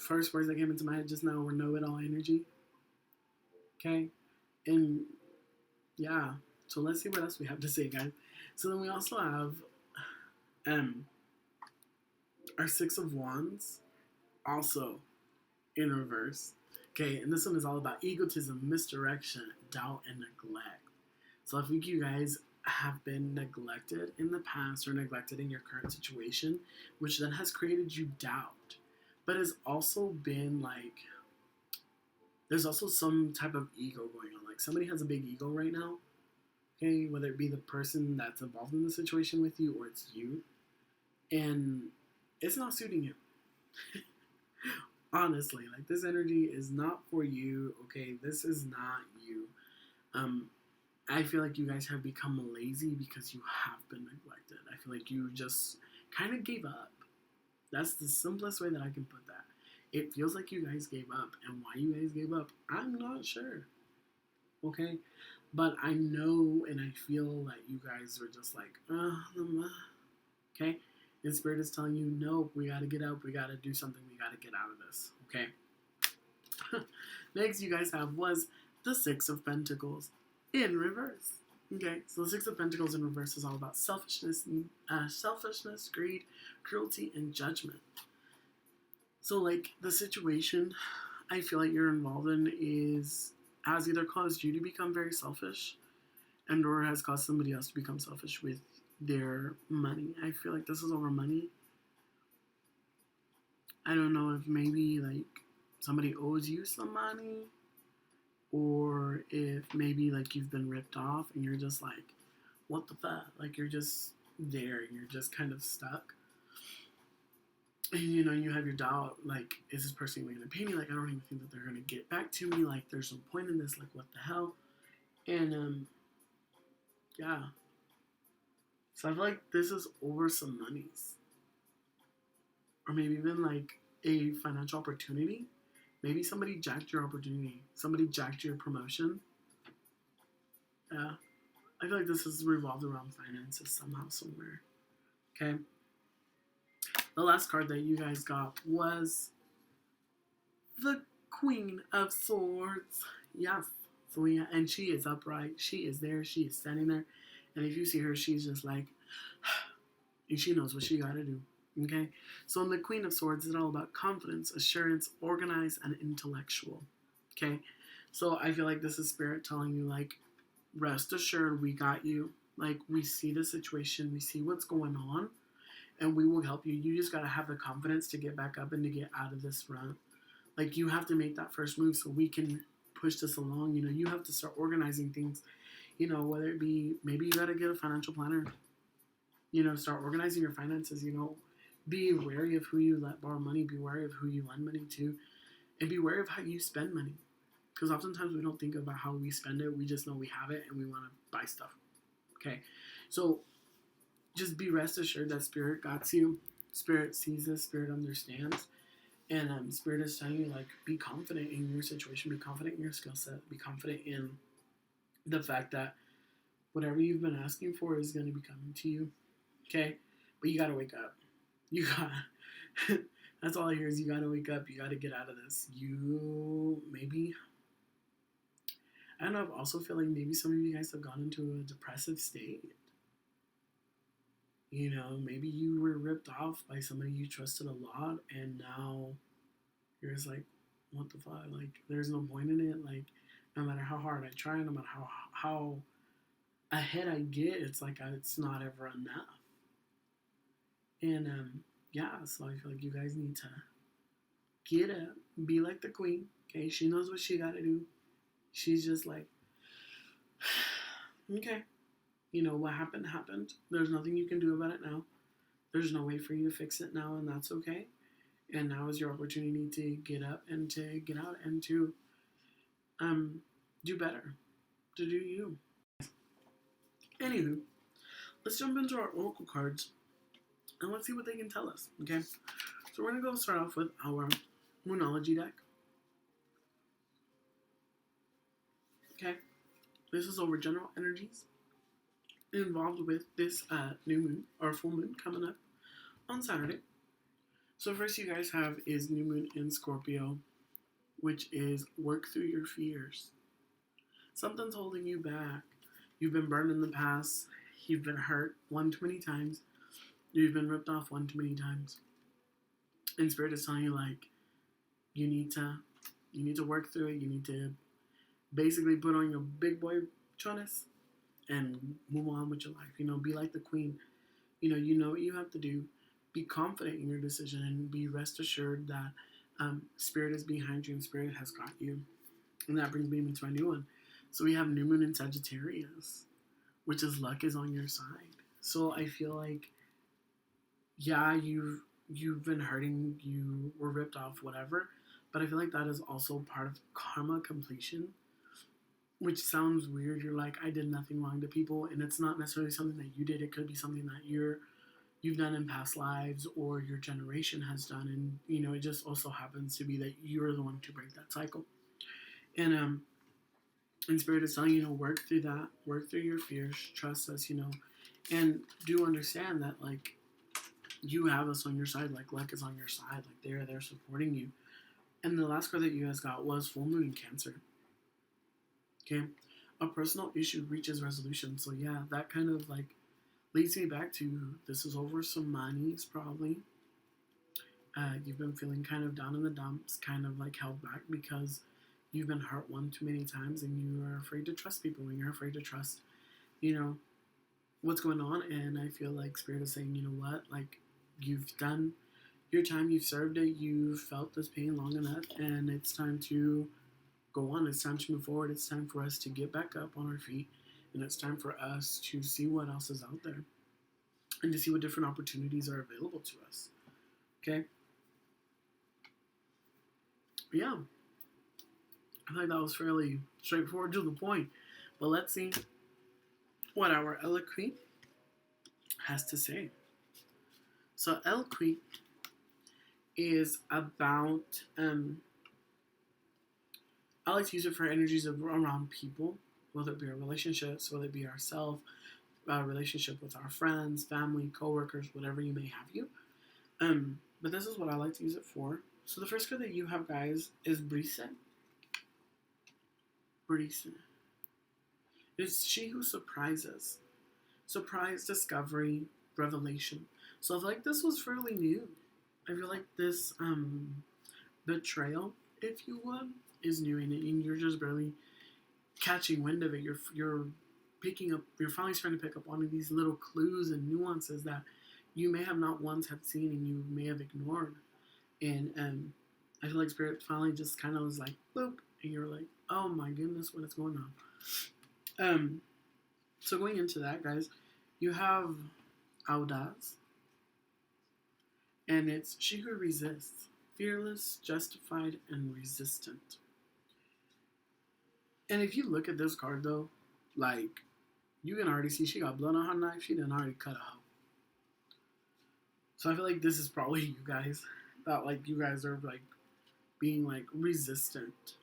S1: First words that came into my head just now were know-it-all energy. Okay, and yeah, so let's see what else we have to say, guys. So then we also have our Six of Wands, also in reverse. Okay, and this one is all about egotism, misdirection, doubt, and neglect. So if you guys have been neglected in the past or neglected in your current situation, which then has created you doubt, but has also been like, there's also some type of ego going on. Like somebody has a big ego right now, okay, whether it be the person that's involved in the situation with you or it's you, and it's not suiting you. Honestly, like this energy is not for you, okay? This is not you. I feel like you guys have become lazy because you have been neglected. I feel like you just kind of gave up. That's the simplest way that I can put that. It feels like you guys gave up, and why you guys gave up, I'm not sure. Okay? But I know and I feel that you guys are just like, okay? And Spirit is telling you, no, we gotta get up, we gotta do something, we gotta get out of this, okay? Next you guys have was the Six of Pentacles in reverse. Okay, so the Six of Pentacles in reverse is all about selfishness, greed, cruelty, and judgment. So, like, the situation I feel like you're involved in has either caused you to become very selfish and or has caused somebody else to become selfish with their money. I feel like this is over money. I don't know if maybe like somebody owes you some money, or if maybe like you've been ripped off and you're just like, what the fuck? Like you're just there, you're just kind of stuck. And you have your doubt, like, is this person even gonna pay me? Like, I don't even think that they're gonna get back to me. Like, there's no point in this. Like, what the hell? And yeah. So I feel like this is over some monies, or maybe even like a financial opportunity. Maybe somebody jacked your opportunity. Somebody jacked your promotion. Yeah. I feel like this is revolved around finances somehow, somewhere. Okay. The last card that you guys got was the Queen of Swords. Yes. So yeah, and she is upright. She is there. She is standing there. And if you see her, she's just like, and she knows what she got to do. Okay? So in the Queen of Swords, it's all about confidence, assurance, organized, and intellectual. Okay? So I feel like this is Spirit telling you, like, rest assured, we got you. Like, we see the situation, we see what's going on, and we will help you. You just got to have the confidence to get back up and to get out of this rut. Like, you have to make that first move so we can push this along. You have to start organizing things. Whether it be, maybe you got to get a financial planner. Start organizing your finances. Be wary of who you let borrow money. Be wary of who you lend money to. And be wary of how you spend money. Because oftentimes we don't think about how we spend it. We just know we have it and we want to buy stuff. Okay? So just be rest assured that Spirit got you. Spirit sees this. Spirit understands. And Spirit is telling you, like, be confident in your situation. Be confident in your skill set. Be confident in the fact that whatever you've been asking for is going to be coming to you. Okay? But you got to wake up. You got to. That's all I hear is you got to wake up. You got to get out of this. I don't know, I also feel like maybe some of you guys have gone into a depressive state. Maybe you were ripped off by somebody you trusted a lot, and now you're just like, what the fuck? Like, there's no point in it. Like, no matter how hard I try, no matter how ahead I get, it's like it's not ever enough. And yeah, so I feel like you guys need to get up, be like the Queen. Okay, she knows what she got to do. She's just like, okay, what happened happened. There's nothing you can do about it now. There's no way for you to fix it now, and that's okay. And now is your opportunity to get up and to get out and to do better, to do you. Anywho, let's jump into our oracle cards and let's see what they can tell us. Okay, so we're gonna go start off with our Moonology deck. Okay, this is over general energies involved with this new moon or full moon coming up on Saturday. So first you guys have is new moon in Scorpio, which is work through your fears. Something's holding you back. You've been burned in the past. You've been hurt one too many times. You've been ripped off one too many times. And Spirit is telling you, like, you need to work through it. You need to basically put on your big boy chones and move on with your life. Be like the Queen. You know what you have to do. Be confident in your decision and be rest assured that Spirit is behind you and Spirit has got you. And that brings me into my new one. So we have new moon in Sagittarius, which is luck is on your side. So I feel like, yeah, you've been hurting, you were ripped off, whatever. But I feel like that is also part of karma completion, which sounds weird. You're like, I did nothing wrong to people, and it's not necessarily something that you did. It could be something that you've done in past lives or your generation has done, and it just also happens to be that you're the one to break that cycle. And Spirit is telling you, work through that, work through your fears, trust us, and do understand that, like, you have us on your side, like luck is on your side, like they're there supporting you. And the last card that you guys got was full moon in Cancer. Okay, a personal issue reaches resolution. So yeah, that kind of like leads me back to this is over some monies probably. You've been feeling kind of down in the dumps, kind of like held back because you've been hurt one too many times, and you are afraid to trust people, and you're afraid to trust, what's going on, and I feel like Spirit is saying, you know what, like, you've done your time, you've served it, you've felt this pain long enough, and it's time to go on. It's time to move forward. It's time for us to get back up on our feet, and it's time for us to see what else is out there and to see what different opportunities are available to us. Okay? But yeah, I think that was fairly straightforward to the point. But let's see what our eloquent has to say. So eloquent is about I like to use it for energies around people, whether it be our relationships, whether it be ourselves, relationship with our friends, family, coworkers, whatever you may have you. But this is what I like to use it for. So the first card that you have, guys, is Brise. Brise. It's she who surprises. Surprise, discovery, revelation. So I feel like this was fairly new. I feel like this betrayal, if you would, is new, and you're just barely catching wind of it. You're picking up. You're finally starting to pick up on these little clues and nuances that you may have not once have seen and you may have ignored. And I feel like Spirit finally just kind of was like, boop, and you're like, oh my goodness, what is going on? So going into that, guys, you have Audaz, and it's she who resists, fearless, justified, and resistant. And if you look at this card, though, like, you can already see she got blood on her knife. She didn't already cut a hoe. So I feel like this is probably you guys. That, like, you guys are, like, being, like, resistant.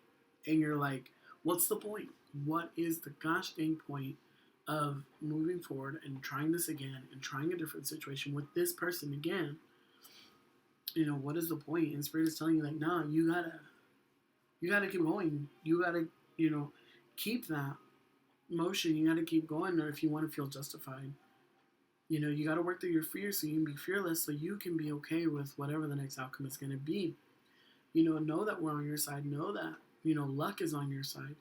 S1: And you're like, what's the point? What is the gosh dang point of moving forward and trying this again and trying a different situation with this person again? You know, what is the point? And Spirit is telling you, like, no, you gotta keep going. You gotta, keep that motion. You gotta keep going, or if you want to feel justified. You gotta work through your fears so you can be fearless, so you can be okay with whatever the next outcome is gonna be. Know that we're on your side. Know that, luck is on your side.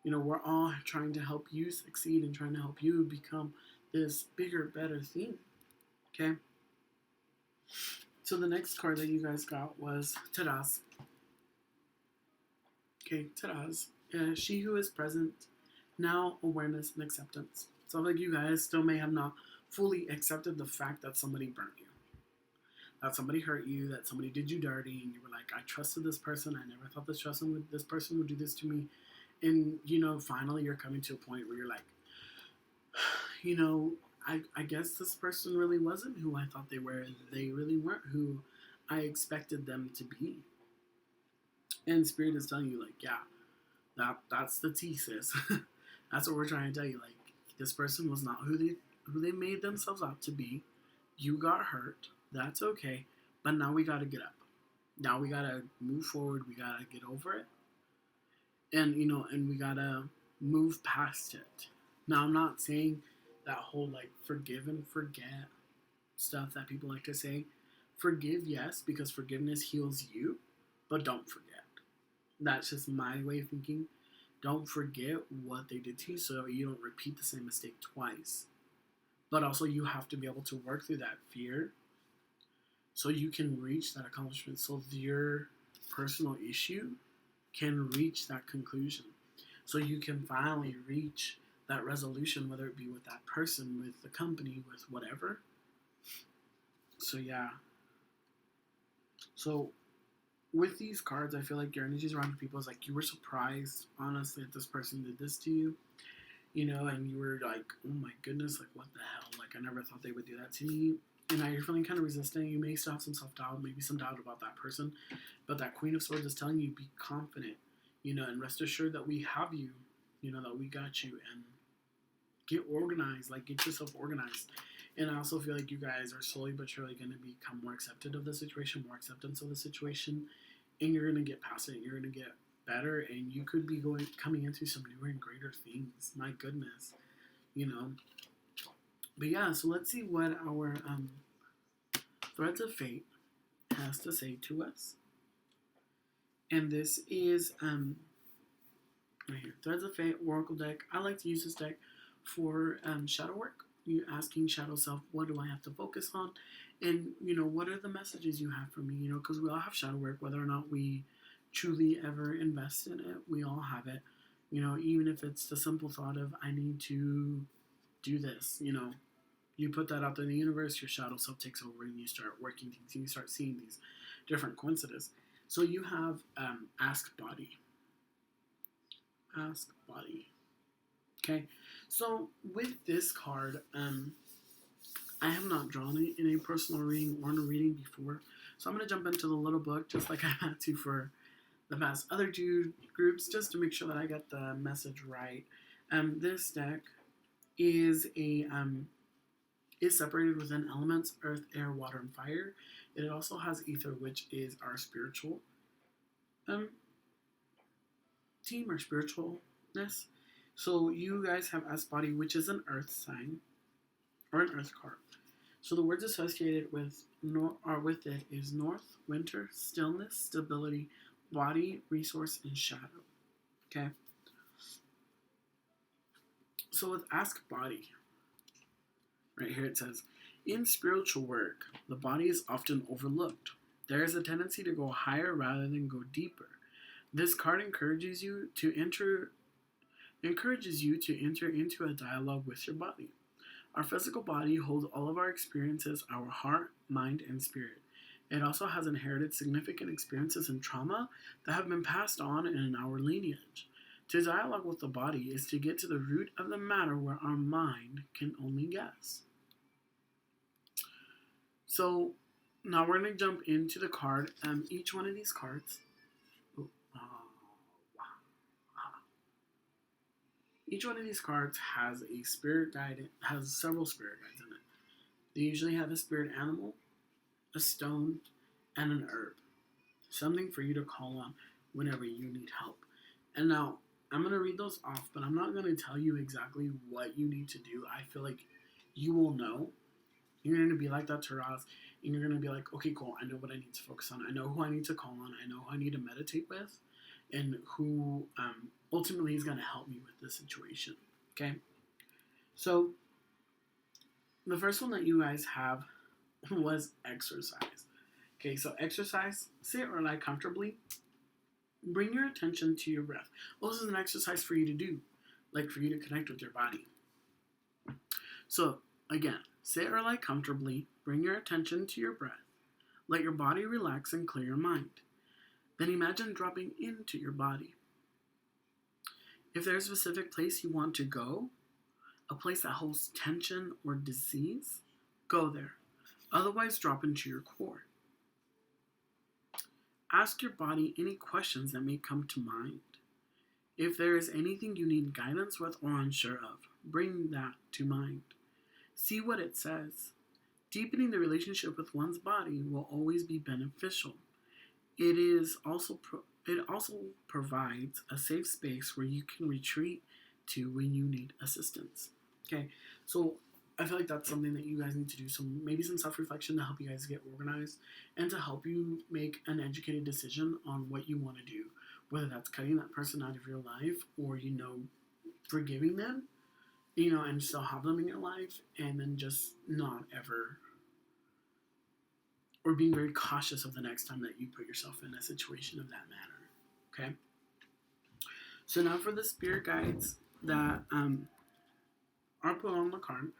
S1: We're all trying to help you succeed and trying to help you become this bigger, better thing. Okay? So the next card that you guys got was Taraz. Okay, Taraz. She who is present, now awareness and acceptance. So like you guys still may have not fully accepted the fact that somebody burnt you. That somebody hurt you, that somebody did you dirty, and you were like, I trusted this person, I never thought this person would do this to me. And, finally you're coming to a point where you're like, I guess this person really wasn't who I thought they were. They really weren't who I expected them to be. And Spirit is telling you, like, yeah, that's the tea, sis. That's what we're trying to tell you. Like, this person was not who they made themselves out to be. You got hurt. That's okay. But now we gotta get up. Now we gotta move forward. We gotta get over it. And, and we gotta move past it. Now, I'm not saying that whole, like, forgive and forget stuff that people like to say. Forgive, yes, because forgiveness heals you, but don't forget. That's just my way of thinking. Don't forget what they did to you so you don't repeat the same mistake twice. But also, you have to be able to work through that fear so you can reach that accomplishment, so your personal issue can reach that conclusion. So you can finally reach that resolution, whether it be with that person, with the company, with whatever. So yeah. So with these cards, I feel like your energies around people is like you were surprised, honestly, that this person did this to you. And you were like, oh my goodness, like, what the hell? Like, I never thought they would do that to me. And now you're feeling kind of resistant. You may still have some self-doubt, maybe some doubt about that person. But that Queen of Swords is telling you, be confident, and rest assured that we have you, that we got you. And get organized, like, get yourself organized. And I also feel like you guys are slowly but surely going to become more accepted of the situation, more acceptance of the situation. And you're going to get past it. You're going to get better, and you could be coming into some newer and greater things. My goodness, But yeah, so let's see what our Threads of Fate has to say to us. And this is right here, Threads of Fate Oracle deck. I like to use this deck for shadow work. you asking shadow self, what do I have to focus on? And, what are the messages you have for me? Because we all have shadow work, whether or not we truly ever invest in it, we all have it. Even if it's the simple thought of, I need to do this, you put that out there in the universe, your shadow self takes over and you start working things and you start seeing these different coincidences. So you have ask body. Ask body. Okay, so with this card, I have not drawn it in a personal reading or in a reading before. So I'm going to jump into the little book just like I had to for the past other two groups, just to make sure that I got the message right. This deck is is separated within elements: earth, air, water, and fire. It also has ether, which is our spiritual team, our spiritualness. So you guys have S body, which is an earth sign or an earth card. So the words associated with it is north, winter, stillness, stability, body, resource, and shadow. Okay. So with ask body, right here it says, in spiritual work, the body is often overlooked. There is a tendency to go higher rather than go deeper. This card encourages you to enter into a dialogue with your body. Our physical body holds all of our experiences, our heart, mind, and spirit. It also has inherited significant experiences and trauma that have been passed on in our lineage. To dialogue with the body is to get to the root of the matter where our mind can only guess. So now we're going to jump into the card. Each one of these cards. Each one of these cards has a spirit guide. Has several spirit guides in it. They usually have a spirit animal, a stone, and an herb. Something for you to call on whenever you need help. And now, I'm going to read those off, but I'm not going to tell you exactly what you need to do. I feel like you will know. You're going to be like that to Roz, and you're going to be like, okay, cool, I know what I need to focus on. I know who I need to call on. I know who I need to meditate with, and who ultimately is going to help me with this situation. Okay? So, the first one that you guys have was exercise. Okay, so exercise, sit or lie comfortably. Bring your attention to your breath. Well, this is an exercise for you to do, like for you to connect with your body. So, again, sit or lie comfortably. Bring your attention to your breath. Let your body relax and clear your mind. Then imagine dropping into your body. If there's a specific place you want to go, a place that holds tension or disease, go there. Otherwise, drop into your core. Ask your body any questions that may come to mind. If there is anything you need guidance with or unsure of, bring that to mind. See what it says. Deepening the relationship with one's body will always be beneficial. It also provides a safe space where you can retreat to when you need assistance. Okay, so I feel like that's something that you guys need to do. Maybe some self-reflection to help you guys get organized and to help you make an educated decision on what you want to do. Whether that's cutting that person out of your life or, forgiving them, and still have them in your life, and then just not ever, or being very cautious of the next time that you put yourself in a situation of that manner. Okay? So now for the spirit guides that are put on the card,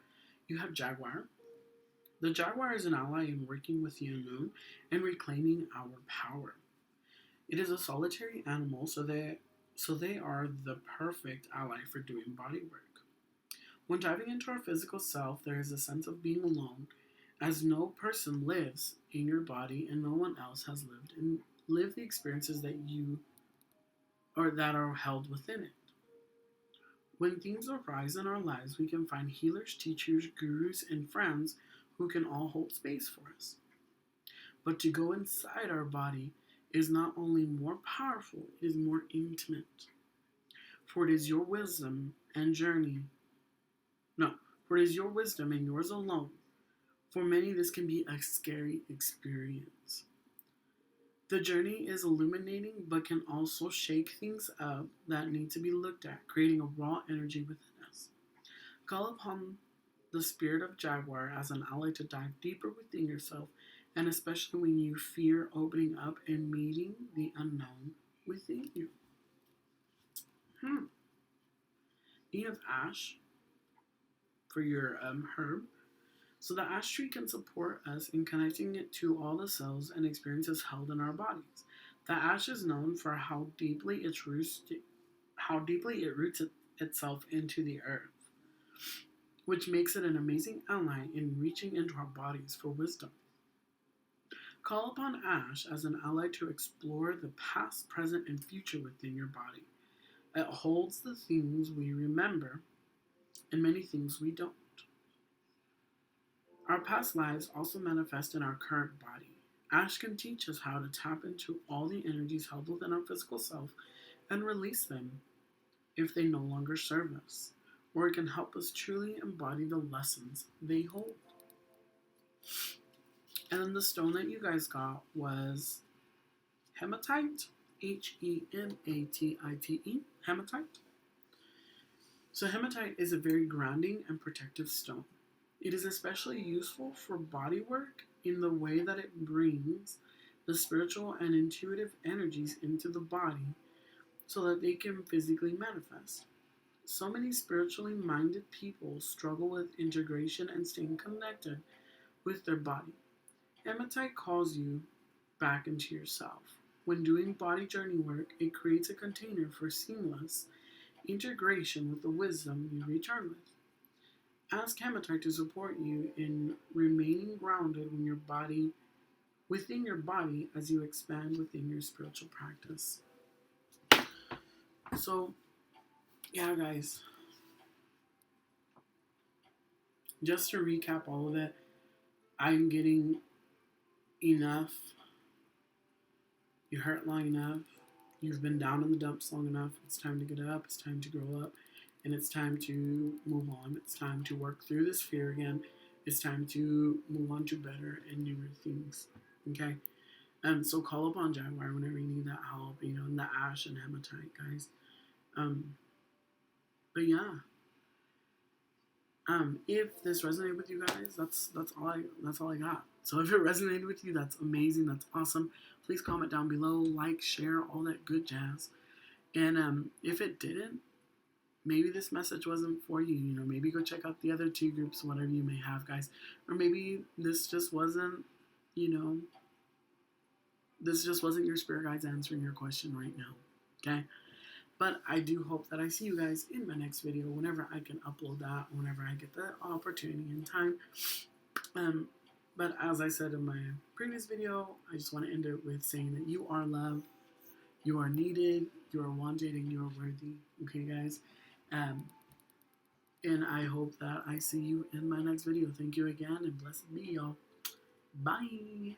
S1: you have Jaguar. The Jaguar is an ally in working with the unknown and reclaiming our power. It is a solitary animal, so they are the perfect ally for doing body work. When diving into our physical self, there is a sense of being alone, as no person lives in your body and no one else has lived the experiences that are held within it. When things arise in our lives, we can find healers, teachers, gurus, and friends who can all hold space for us. But to go inside our body is not only more powerful, it is more intimate. For it is your wisdom and yours alone. For many, this can be a scary experience. The journey is illuminating, but can also shake things up that need to be looked at, creating a raw energy within us. Call upon the spirit of jaguar as an ally to dive deeper within yourself, and especially when you fear opening up and meeting the unknown within you. Hmm. You have ash for your herb. So the ash tree can support us in connecting it to all the cells and experiences held in our bodies. The ash is known for how deeply it roots itself into the earth, which makes it an amazing ally in reaching into our bodies for wisdom. Call upon ash as an ally to explore the past, present, and future within your body. It holds the things we remember and many things we don't. Our past lives also manifest in our current body. Ash can teach us how to tap into all the energies held within our physical self and release them if they no longer serve us, or it can help us truly embody the lessons they hold. And then the stone that you guys got was hematite, Hematite, hematite. So, hematite is a very grounding and protective stone. It is especially useful for body work in the way that it brings the spiritual and intuitive energies into the body so that they can physically manifest. So many spiritually minded people struggle with integration and staying connected with their body. Hematite calls you back into yourself. When doing body journey work, it creates a container for seamless integration with the wisdom you return with. Ask hematite to support you in remaining grounded within your body as you expand within your spiritual practice. So, yeah, guys, just to recap all of it, I'm getting enough. You hurt long enough. You've been down in the dumps long enough. It's time to get up. It's time to grow up. And it's time to move on. It's time to work through this fear again. It's time to move on to better and newer things. Okay? So call upon Jaguar whenever you need that help, in the ash and hematite, guys. But yeah. If this resonated with you guys, that's all I got. So if it resonated with you, that's amazing. That's awesome. Please comment down below, like, share, all that good jazz. And if it didn't, maybe this message wasn't for you. Maybe go check out the other two groups, whatever you may have, guys. Or maybe this just wasn't, your spirit guides answering your question right now. Okay. But I do hope that I see you guys in my next video whenever I can upload that, whenever I get the opportunity and time. But as I said in my previous video, I just want to end it with saying that you are loved, you are needed, you are wanted, and you are worthy. Okay, guys? And I hope that I see you in my next video. Thank you again, and blessed be y'all. Bye!